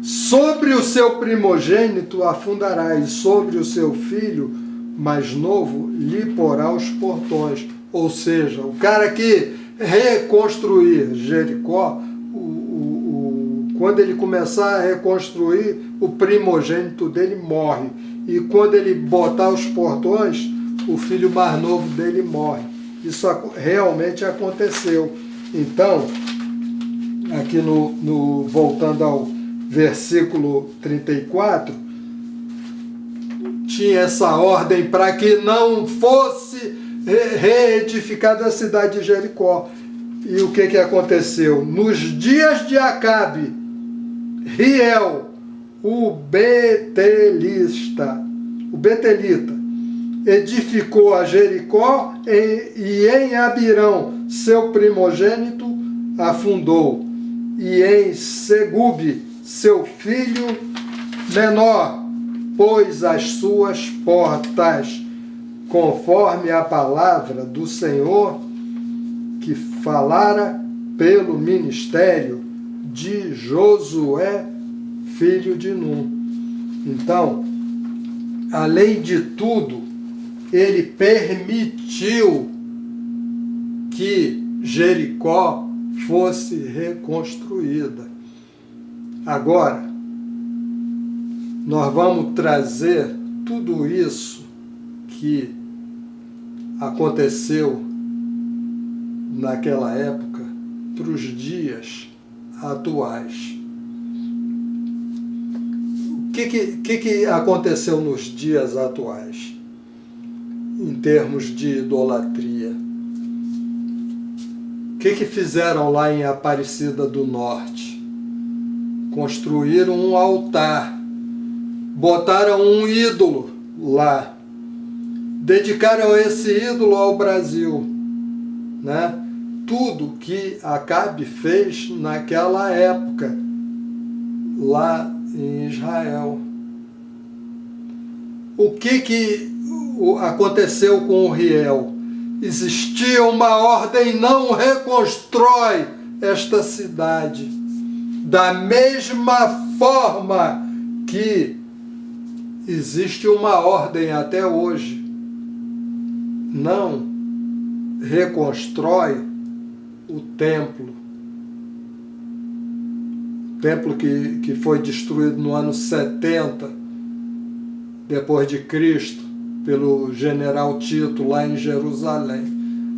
Sobre o seu primogênito afundará, e sobre o seu filho mais novo lhe porá os portões. Ou seja, o cara que reconstruir Jericó, quando ele começar a reconstruir, o primogênito dele morre. E quando ele botar os portões, o filho mais novo dele morre. Isso realmente aconteceu. Então, aqui voltando ao versículo 34, tinha essa ordem para que não fosse reedificada a cidade de Jericó. E o que aconteceu? Nos dias de Acabe, Riel, o betelita, edificou a Jericó e em Abirão, seu primogênito, afundou. E em Segube, seu filho menor, pôs as suas portas, conforme a palavra do Senhor que falara pelo ministério de Josué, filho de Num. Então, além de tudo, ele permitiu que Jericó fosse reconstruída. Agora, nós vamos trazer tudo isso que aconteceu naquela época para os dias atuais. O que aconteceu nos dias atuais em termos de idolatria? O que fizeram lá em Aparecida do Norte? Construíram um altar, botaram um ídolo lá, dedicaram esse ídolo ao Brasil, né? Tudo que Acabe fez naquela época, lá em Israel. O que aconteceu com o Riel? Existia uma ordem: não reconstrói esta cidade. Da mesma forma que existe uma ordem até hoje: não reconstrói o templo. O templo que foi destruído no ano 70 depois de Cristo pelo general Tito lá em Jerusalém.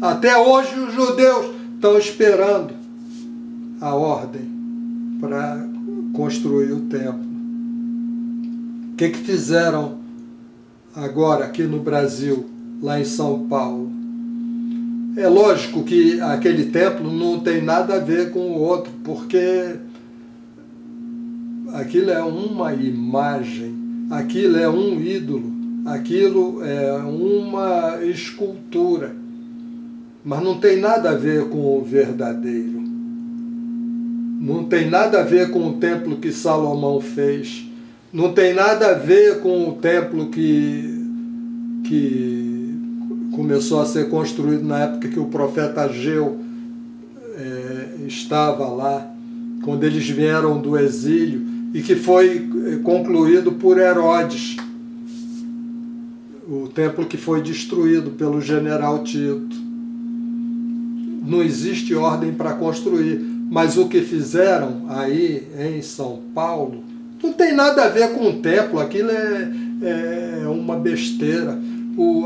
Até hoje os judeus estão esperando a ordem para construir o templo. O que fizeram agora aqui no Brasil, lá em São Paulo? É lógico que aquele templo não tem nada a ver com o outro, porque aquilo é uma imagem, aquilo é um ídolo, aquilo é uma escultura, mas não tem nada a ver com o verdadeiro. Não tem nada a ver com o templo que Salomão fez. Não tem nada a ver com o templo que começou a ser construído na época que o profeta Ageu estava lá, quando eles vieram do exílio, e que foi concluído por Herodes, o templo que foi destruído pelo general Tito. Não existe ordem para construir, mas o que fizeram aí em São Paulo não tem nada a ver com o templo, aquilo é uma besteira.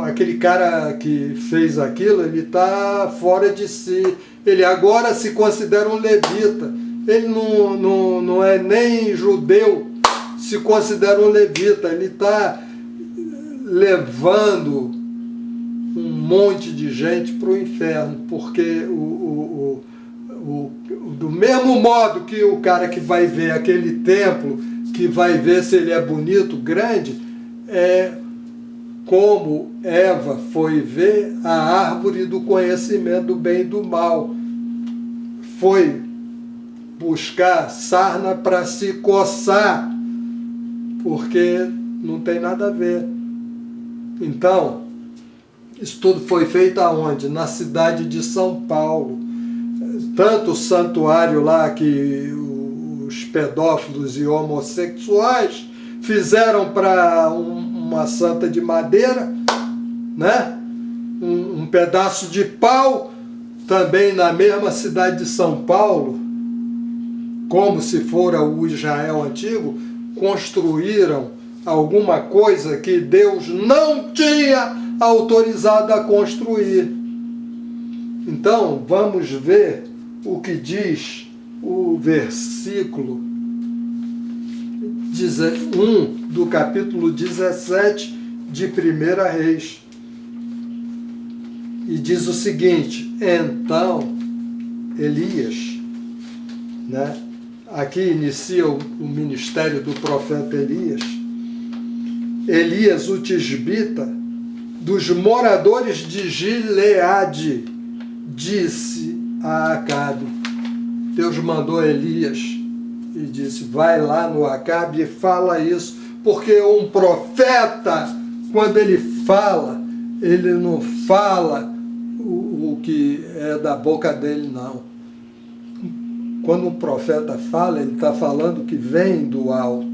Aquele cara que fez aquilo, ele está fora de si. Ele agora se considera um levita. Ele não é nem judeu, se considera um levita. Ele está levando um monte de gente para o inferno, porque do mesmo modo que o cara que vai ver aquele templo, que vai ver se ele é bonito, grande, é como Eva foi ver a árvore do conhecimento do bem e do mal. Foi buscar sarna para se coçar, porque não tem nada a ver. Então, isso tudo foi feito aonde? Na cidade de São Paulo. Tanto o santuário lá que os pedófilos e homossexuais fizeram para uma santa de madeira, né? Um pedaço de pau, também na mesma cidade de São Paulo, como se fora o Israel antigo, construíram alguma coisa que Deus não tinha autorizado a construir. Então, vamos ver o que diz o versículo 1 do capítulo 17 de 1 Reis. E diz o seguinte: então Elias, né? Aqui inicia o ministério do profeta Elias. Elias, o tisbita, dos moradores de Gileade, disse a Acabe. Deus mandou Elias e disse: vai lá no Acabe e fala isso, porque um profeta, quando ele fala, ele não fala o que é da boca dele, não. Quando um profeta fala, ele está falando que vem do alto.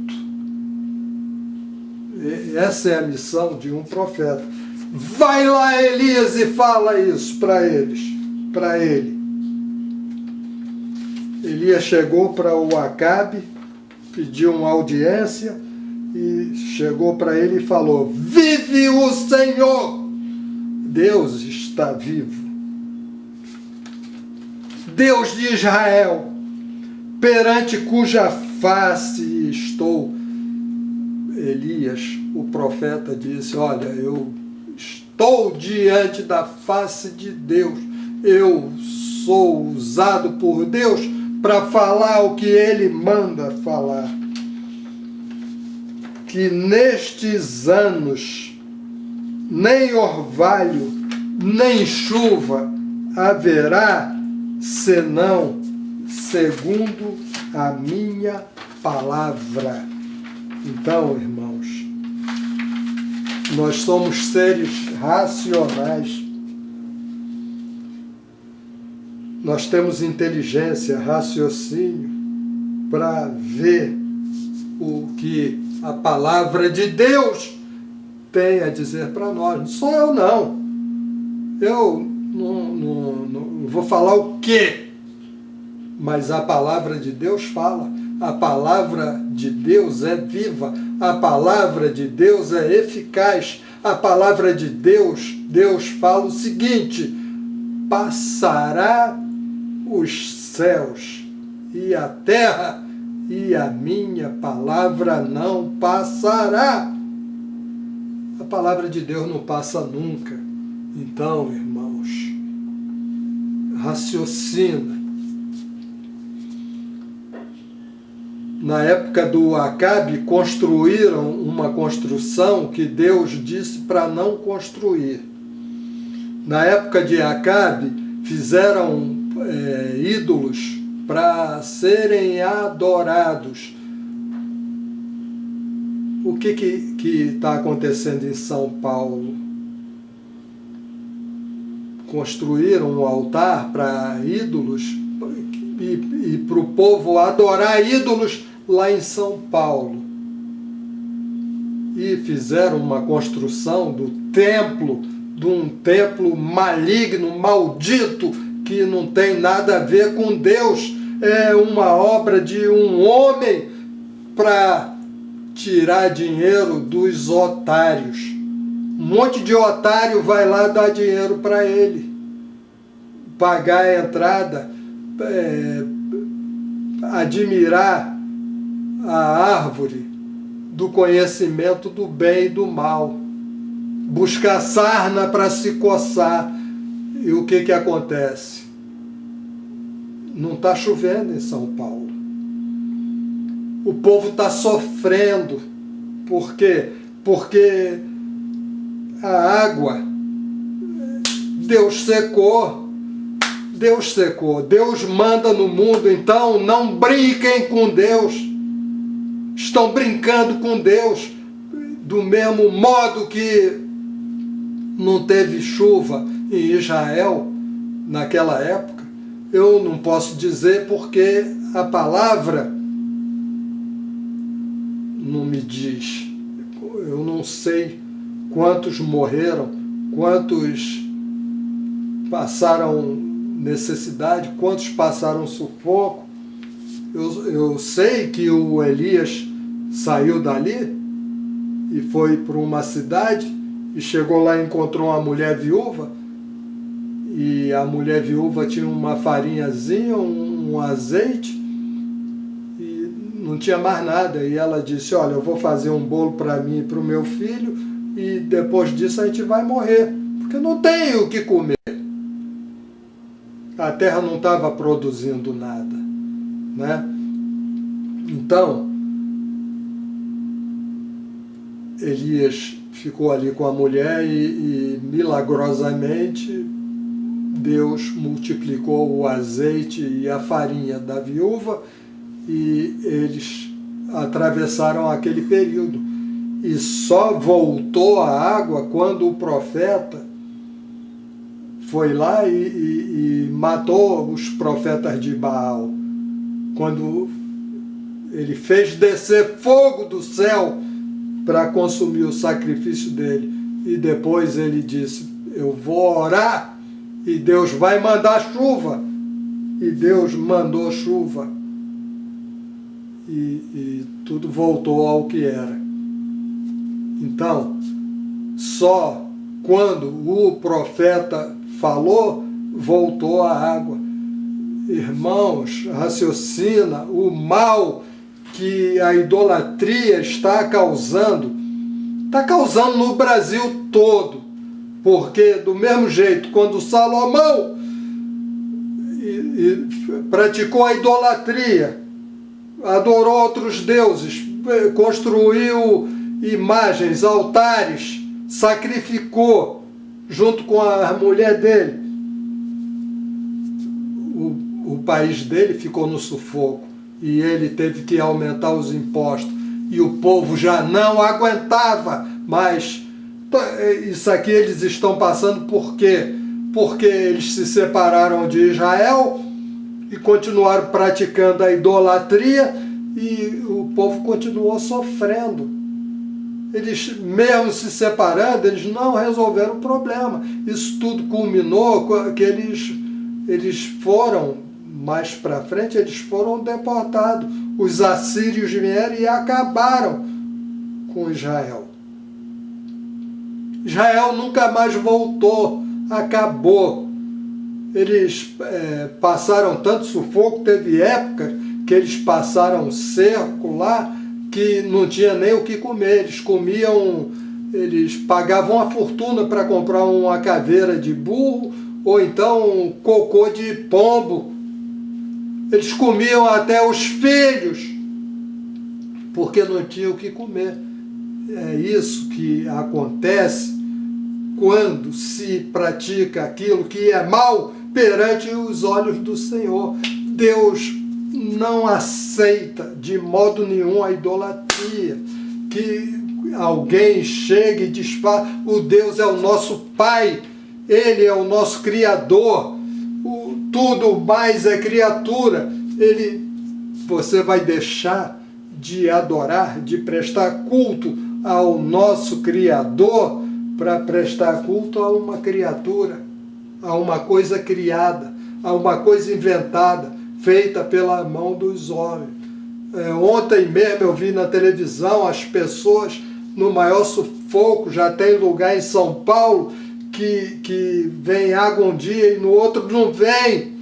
Essa é a missão de um profeta. Vai lá, Elias, e fala isso para eles, para ele. Elias chegou para o Acabe, pediu uma audiência e chegou para ele e falou: vive o Senhor! Deus está vivo. Deus de Israel, perante cuja face estou. Elias, o profeta, disse: olha, eu estou diante da face de Deus. Eu sou usado por Deus para falar o que Ele manda falar. Que nestes anos nem orvalho, nem chuva haverá, senão segundo a minha palavra. Então, irmãos, nós somos seres racionais. Nós temos inteligência, raciocínio para ver o que a palavra de Deus tem a dizer para nós. Não sou eu, não. Eu não vou falar o quê, mas a palavra de Deus fala. A palavra de Deus é viva, a palavra de Deus é eficaz, a palavra de Deus, Deus fala o seguinte: passará os céus e a terra, e a minha palavra não passará. A palavra de Deus não passa nunca. Então, irmãos, raciocina. Na época do Acabe, construíram uma construção que Deus disse para não construir. Na época de Acabe, fizeram ídolos para serem adorados. O que está acontecendo em São Paulo? Construíram um altar para ídolos e para o povo adorar ídolos lá em São Paulo. E fizeram uma construção de um templo maligno, maldito, que não tem nada a ver com Deus. É uma obra de um homem para tirar dinheiro dos otários. Um monte de otário vai lá dar dinheiro para ele, pagar a entrada, admirar a árvore do conhecimento do bem e do mal, buscar sarna para se coçar. E o que acontece? Não está chovendo em São Paulo. O povo está sofrendo. Por quê? Porque a água, Deus secou. Deus secou. Deus manda no mundo, então não brinquem com Deus. Estão brincando com Deus do mesmo modo que não teve chuva em Israel naquela época. Eu não posso dizer porque a palavra não me diz. Eu não sei quantos morreram, quantos passaram necessidade, quantos passaram sufoco. Eu sei que o Elias saiu dali e foi para uma cidade e chegou lá e encontrou uma mulher viúva, e a mulher viúva tinha uma farinhazinha, um azeite e não tinha mais nada, e ela disse: olha, eu vou fazer um bolo para mim e para o meu filho e depois disso a gente vai morrer, porque não tem o que comer. A terra não estava produzindo nada, né? Então Elias ficou ali com a mulher e milagrosamente Deus multiplicou o azeite e a farinha da viúva e eles atravessaram aquele período. E só voltou a água quando o profeta foi lá e matou os profetas de Baal. Quando ele fez descer fogo do céu para consumir o sacrifício dele. E depois ele disse: eu vou orar e Deus vai mandar chuva. E Deus mandou chuva. E tudo voltou ao que era. Então, só quando o profeta falou, voltou a água. Irmãos, raciocina o mal que a idolatria está causando no Brasil todo. Porque do mesmo jeito, quando Salomão praticou a idolatria, adorou outros deuses, construiu imagens, altares, sacrificou junto com a mulher dele, o país dele ficou no sufoco e ele teve que aumentar os impostos e o povo já não aguentava mais. Isso aqui eles estão passando por quê? Porque eles se separaram de Israel e continuaram praticando a idolatria e o povo continuou sofrendo. Eles, mesmo se separando, eles não resolveram o problema. Isso tudo culminou que eles foram, mais para frente, eles foram deportados. Os assírios vieram e acabaram com Israel. Israel nunca mais voltou, acabou. Eles passaram tanto sufoco, teve épocas que eles passaram cerco lá, que não tinha nem o que comer. Eles comiam, eles pagavam uma fortuna para comprar uma caveira de burro, ou então um cocô de pombo. Eles comiam até os filhos, porque não tinham o que comer. É isso que acontece quando se pratica aquilo que é mal perante os olhos do Senhor. Deus não aceita de modo nenhum a idolatria, que alguém chegue e desfaz, o Deus é o nosso Pai, Ele é o nosso Criador, tudo mais é criatura. Você vai deixar de adorar, de prestar culto ao nosso Criador para prestar culto a uma criatura, a uma coisa criada, a uma coisa inventada, feita pela mão dos homens. Ontem mesmo eu vi na televisão as pessoas no maior sufoco. Já tem lugar em São Paulo que vem água um dia e no outro não vem.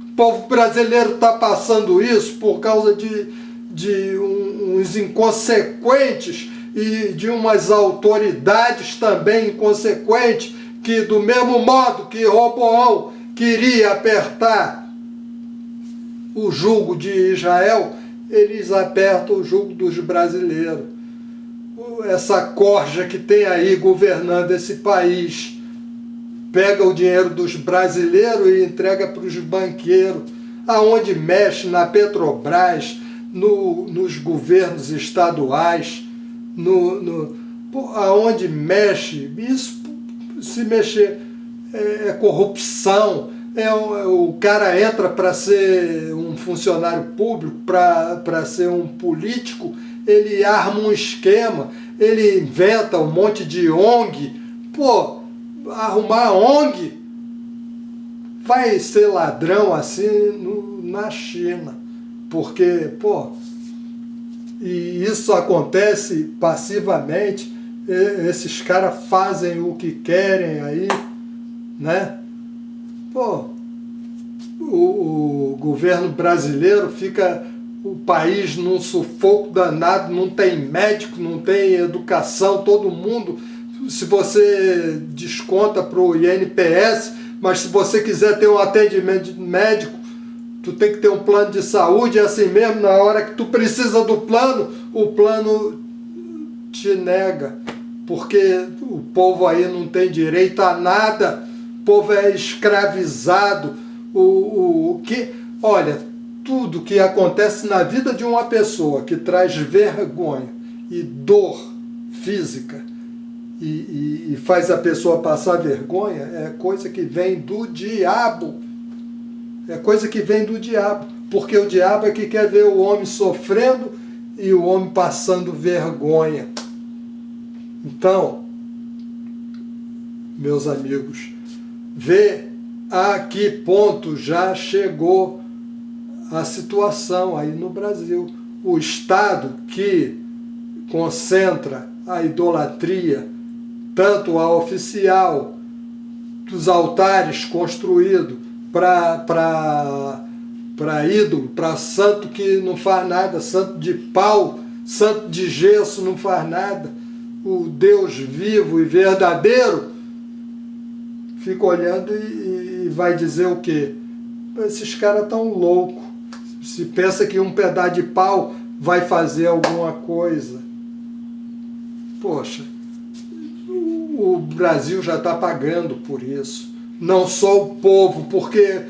O povo brasileiro está passando isso por causa de uns inconsequentes e de umas autoridades também inconsequentes, que do mesmo modo que Roboão queria apertar o jugo de Israel, eles apertam o jugo dos brasileiros. Essa corja que tem aí governando esse país pega o dinheiro dos brasileiros e entrega para os banqueiros, aonde mexe na Petrobras, nos governos estaduais, aonde mexe, isso se mexer é corrupção. O cara entra para ser um funcionário público, para ser um político, ele arma um esquema, ele inventa um monte de ONG. Arrumar ONG vai ser ladrão assim na China, porque, e isso acontece passivamente, esses caras fazem o que querem aí, né? O governo brasileiro fica o país num sufoco danado, não tem médico, não tem educação, todo mundo, se você desconta para o INPS, mas se você quiser ter um atendimento médico, tu tem que ter um plano de saúde, é assim mesmo, na hora que tu precisa do plano, o plano te nega, porque o povo aí não tem direito a nada, o povo é escravizado. Olha, tudo que acontece na vida de uma pessoa que traz vergonha e dor física e faz a pessoa passar vergonha, é coisa que vem do diabo. É coisa que vem do diabo, porque o diabo é que quer ver o homem sofrendo e o homem passando vergonha. Então, meus amigos, vê a que ponto já chegou a situação aí no Brasil. O Estado que concentra a idolatria, tanto a oficial, dos altares construídos para ídolo, para santo que não faz nada, santo de pau, santo de gesso não faz nada. O Deus vivo e verdadeiro fica olhando e vai dizer o quê? Esses caras estão loucos. Se pensa que um pedaço de pau vai fazer alguma coisa. Poxa, o Brasil já está pagando por isso. Não só o povo, porque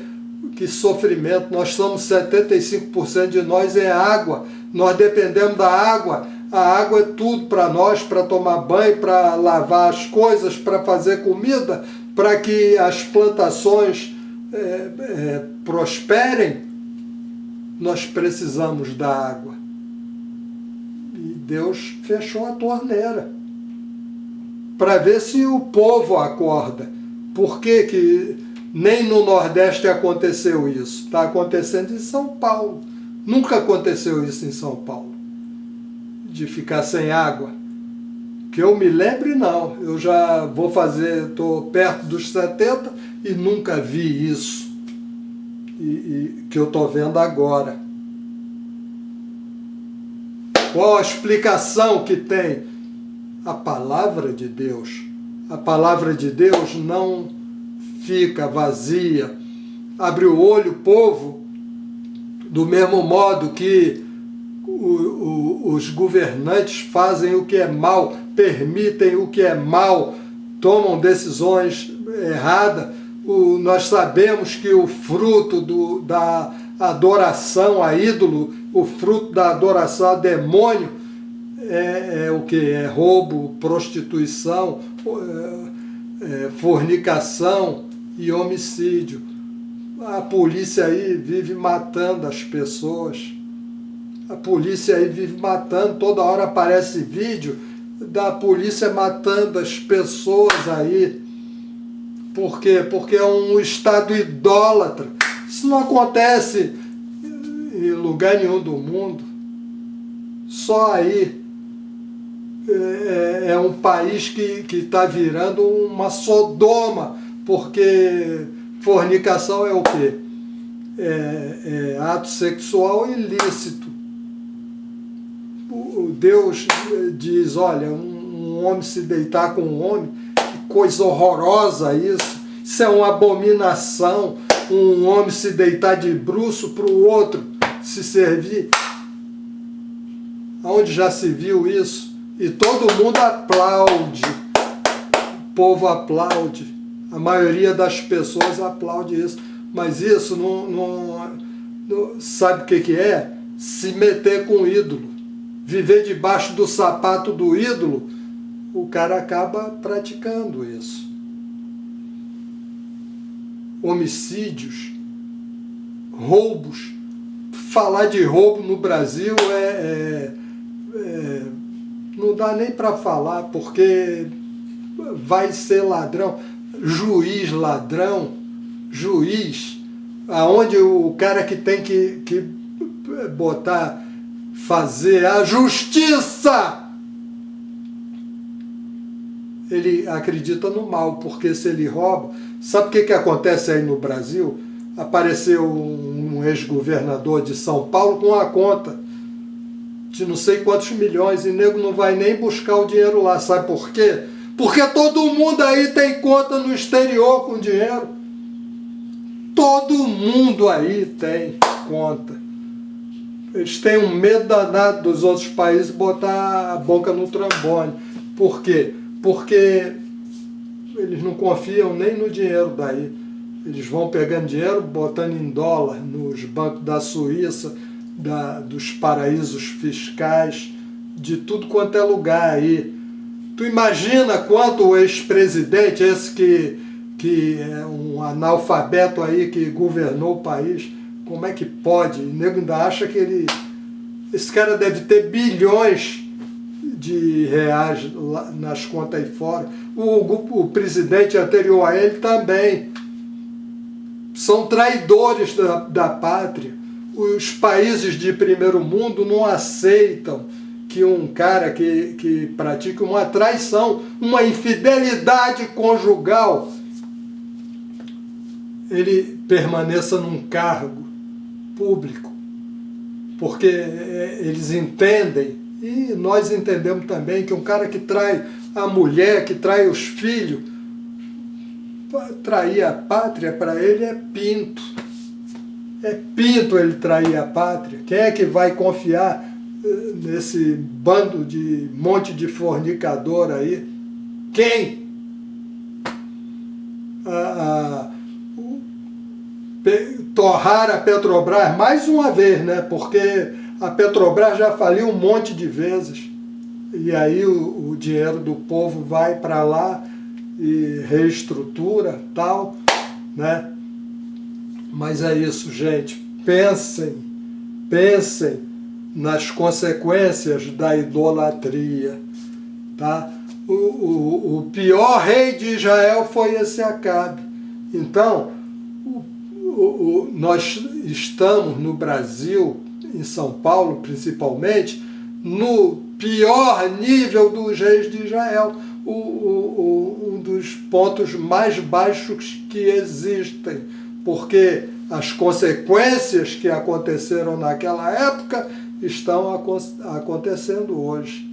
que sofrimento. Nós somos 75% de nós é água. Nós dependemos da água. A água é tudo para nós, para tomar banho, para lavar as coisas, para fazer comida, para que as plantações prosperem. Nós precisamos da água. E Deus fechou a torneira para ver se o povo acorda. Por que nem no Nordeste aconteceu isso? Está acontecendo em São Paulo. Nunca aconteceu isso em São Paulo, de ficar sem água. Que eu me lembre, não. Eu já estou perto dos 70 e nunca vi isso. Que eu estou vendo agora. Qual a explicação que tem? A palavra de Deus. A palavra de Deus não fica vazia. Abre o olho, povo, do mesmo modo que os governantes fazem o que é mal, permitem o que é mal, tomam decisões erradas. Nós sabemos que o fruto adoração a ídolo, o fruto da adoração a demônio, é o que? É roubo, prostituição, fornicação e homicídio. A polícia aí vive matando as pessoas. A polícia aí vive matando, toda hora aparece vídeo da polícia matando as pessoas aí. Por quê? Porque é um Estado idólatra. Isso não acontece em lugar nenhum do mundo. Só aí. É um país que está virando uma Sodoma, porque fornicação é o quê? É ato sexual ilícito. Deus diz, olha, um homem se deitar com um homem, que coisa horrorosa isso. Isso é uma abominação. Um homem se deitar de bruço para o outro se servir. Aonde já se viu isso? E todo mundo aplaude. O povo aplaude. A maioria das pessoas aplaude isso. Mas isso não sabe o que é? Se meter com o ídolo. Viver debaixo do sapato do ídolo, o cara acaba praticando isso. Homicídios, roubos. Falar de roubo no Brasil não dá nem para falar, porque vai ser ladrão. Juiz ladrão, juiz, aonde o cara que tem que botar, fazer a justiça, ele acredita no mal, porque se ele rouba, sabe o que acontece aí no Brasil? Apareceu um ex-governador de São Paulo com uma conta de não sei quantos milhões, e nego não vai nem buscar o dinheiro lá, sabe por quê? Porque todo mundo aí tem conta no exterior com dinheiro. Todo mundo aí tem conta. Eles têm um medo danado dos outros países botar a boca no trombone. Por quê? Porque eles não confiam nem no dinheiro daí. Eles vão pegando dinheiro, botando em dólar nos bancos da Suíça, dos paraísos fiscais, de tudo quanto é lugar aí. Tu imagina quanto o ex-presidente, esse que é um analfabeto aí, que governou o país, como é que pode? O nego ainda acha que esse cara deve ter bilhões de reais lá nas contas aí fora. O presidente anterior a ele também. São traidores da pátria. Os países de primeiro mundo não aceitam que um cara que pratica uma traição, uma infidelidade conjugal, ele permaneça num cargo público. Porque eles entendem, e nós entendemos também, que um cara que trai a mulher, que trai os filhos, trair a pátria para ele é pinto. É pinto ele trair a pátria. Quem é que vai confiar nesse bando de monte de fornicador aí? Quem? Torrar a Petrobras mais uma vez, né? Porque a Petrobras já faliu um monte de vezes. E aí o dinheiro do povo vai para lá e reestrutura, tal, né? Mas é isso, gente. Pensem nas consequências da idolatria, tá? O pior rei de Israel foi esse Acabe. Então, nós estamos no Brasil, em São Paulo principalmente, no pior nível dos reis de Israel, um dos pontos mais baixos que existem, porque as consequências que aconteceram naquela época estão acontecendo hoje.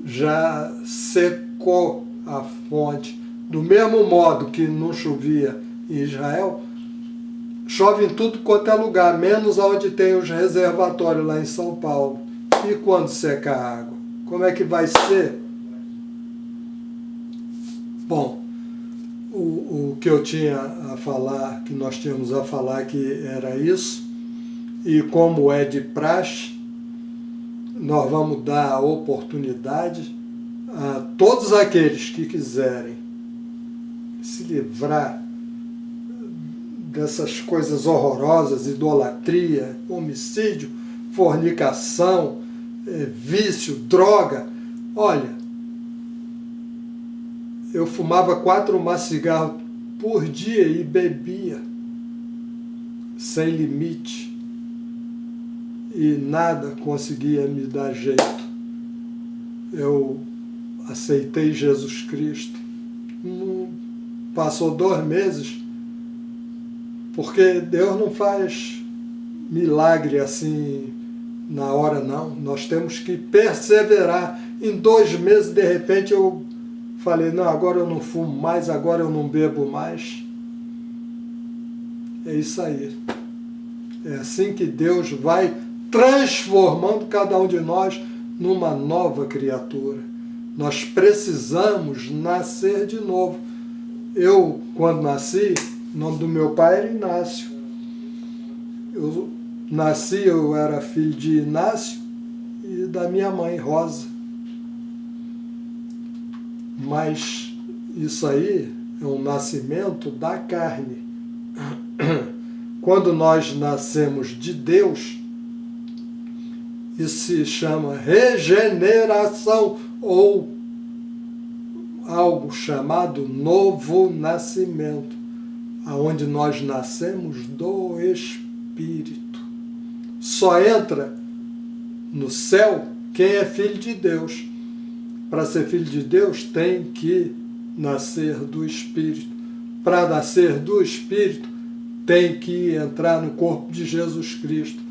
Já secou a fonte. Do mesmo modo que não chovia em Israel, chove em tudo quanto é lugar, menos onde tem os reservatórios lá em São Paulo. E quando seca a água? Como é que vai ser? Bom, o que eu tinha a falar, que nós tínhamos a falar, que era isso. E como é de praxe, nós vamos dar a oportunidade a todos aqueles que quiserem se livrar dessas coisas horrorosas, idolatria, homicídio, fornicação, vício, droga. Olha, eu fumava 4 maços de cigarro por dia e bebia sem limite. E nada conseguia me dar jeito. Eu aceitei Jesus Cristo. Passou 2 meses, porque Deus não faz milagre assim na hora, não. Nós temos que perseverar. Em 2 meses, de repente, eu falei, não, agora eu não fumo mais, agora eu não bebo mais. É isso aí. É assim que Deus vai transformando cada um de nós numa nova criatura. Nós precisamos nascer de novo. Eu, quando nasci, o nome do meu pai era Inácio. Eu nasci, eu era filho de Inácio e da minha mãe, Rosa. Mas isso aí é um nascimento da carne. Quando nós nascemos de Deus, isso se chama regeneração ou algo chamado novo nascimento, aonde nós nascemos do Espírito. Só entra no céu quem é filho de Deus. Para ser filho de Deus tem que nascer do Espírito. Para nascer do Espírito tem que entrar no corpo de Jesus Cristo.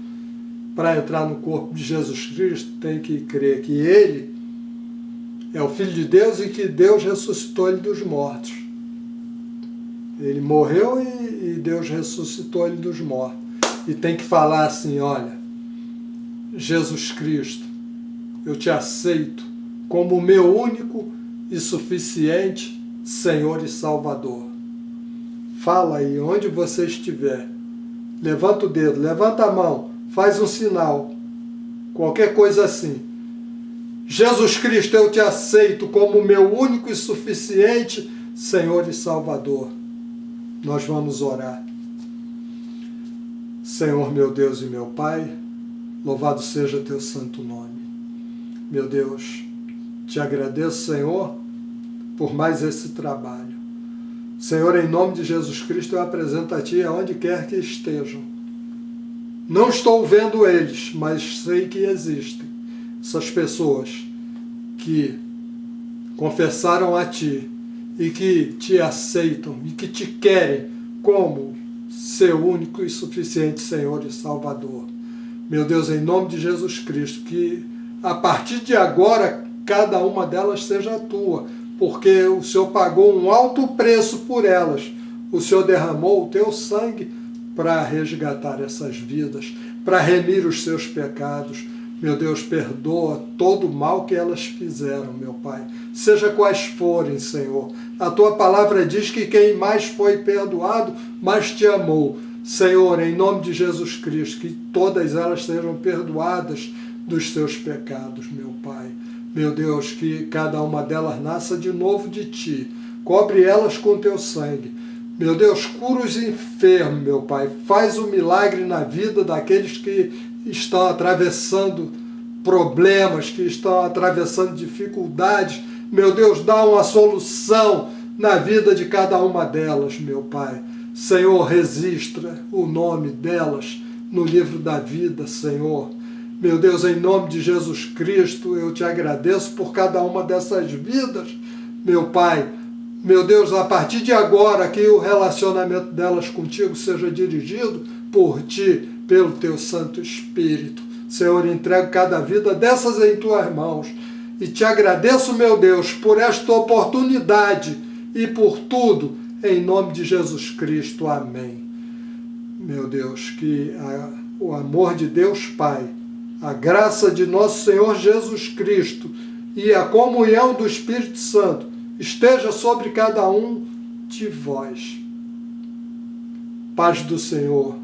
Para entrar no corpo de Jesus Cristo, tem que crer que Ele é o Filho de Deus e que Deus ressuscitou Ele dos mortos. Ele morreu e Deus ressuscitou Ele dos mortos. E tem que falar assim, olha, Jesus Cristo, eu te aceito como o meu único e suficiente Senhor e Salvador. Fala aí, onde você estiver. Levanta o dedo, levanta a mão. Faz um sinal, qualquer coisa assim. Jesus Cristo, eu te aceito como meu único e suficiente Senhor e Salvador. Nós vamos orar. Senhor, meu Deus e meu Pai, louvado seja teu santo nome. Meu Deus, te agradeço, Senhor, por mais esse trabalho. Senhor, em nome de Jesus Cristo, eu apresento a Ti aonde quer que estejam. Não estou vendo eles, mas sei que existem. Essas pessoas que confessaram a Ti e que Te aceitam e que Te querem como seu único e suficiente Senhor e Salvador. Meu Deus, em nome de Jesus Cristo, que a partir de agora cada uma delas seja Tua, porque o Senhor pagou um alto preço por elas. O Senhor derramou o Teu sangue para resgatar essas vidas, para remir os seus pecados. Meu Deus, perdoa todo o mal que elas fizeram, meu Pai. Seja quais forem, Senhor. A Tua palavra diz que quem mais foi perdoado, mais Te amou. Senhor, em nome de Jesus Cristo, que todas elas sejam perdoadas dos seus pecados, meu Pai. Meu Deus, que cada uma delas nasça de novo de Ti. Cobre elas com Teu sangue. Meu Deus, cura os enfermos, meu Pai. Faz um milagre na vida daqueles que estão atravessando problemas, que estão atravessando dificuldades. Meu Deus, dá uma solução na vida de cada uma delas, meu Pai. Senhor, registra o nome delas no livro da vida, Senhor. Meu Deus, em nome de Jesus Cristo, eu Te agradeço por cada uma dessas vidas, meu Pai. Meu Deus, a partir de agora, que o relacionamento delas contigo seja dirigido por Ti, pelo Teu Santo Espírito. Senhor, entrego cada vida dessas em Tuas mãos e Te agradeço, meu Deus, por esta oportunidade e por tudo, em nome de Jesus Cristo. Amém. Meu Deus, que o amor de Deus Pai, a graça de nosso Senhor Jesus Cristo e a comunhão do Espírito Santo esteja sobre cada um de vós. Paz do Senhor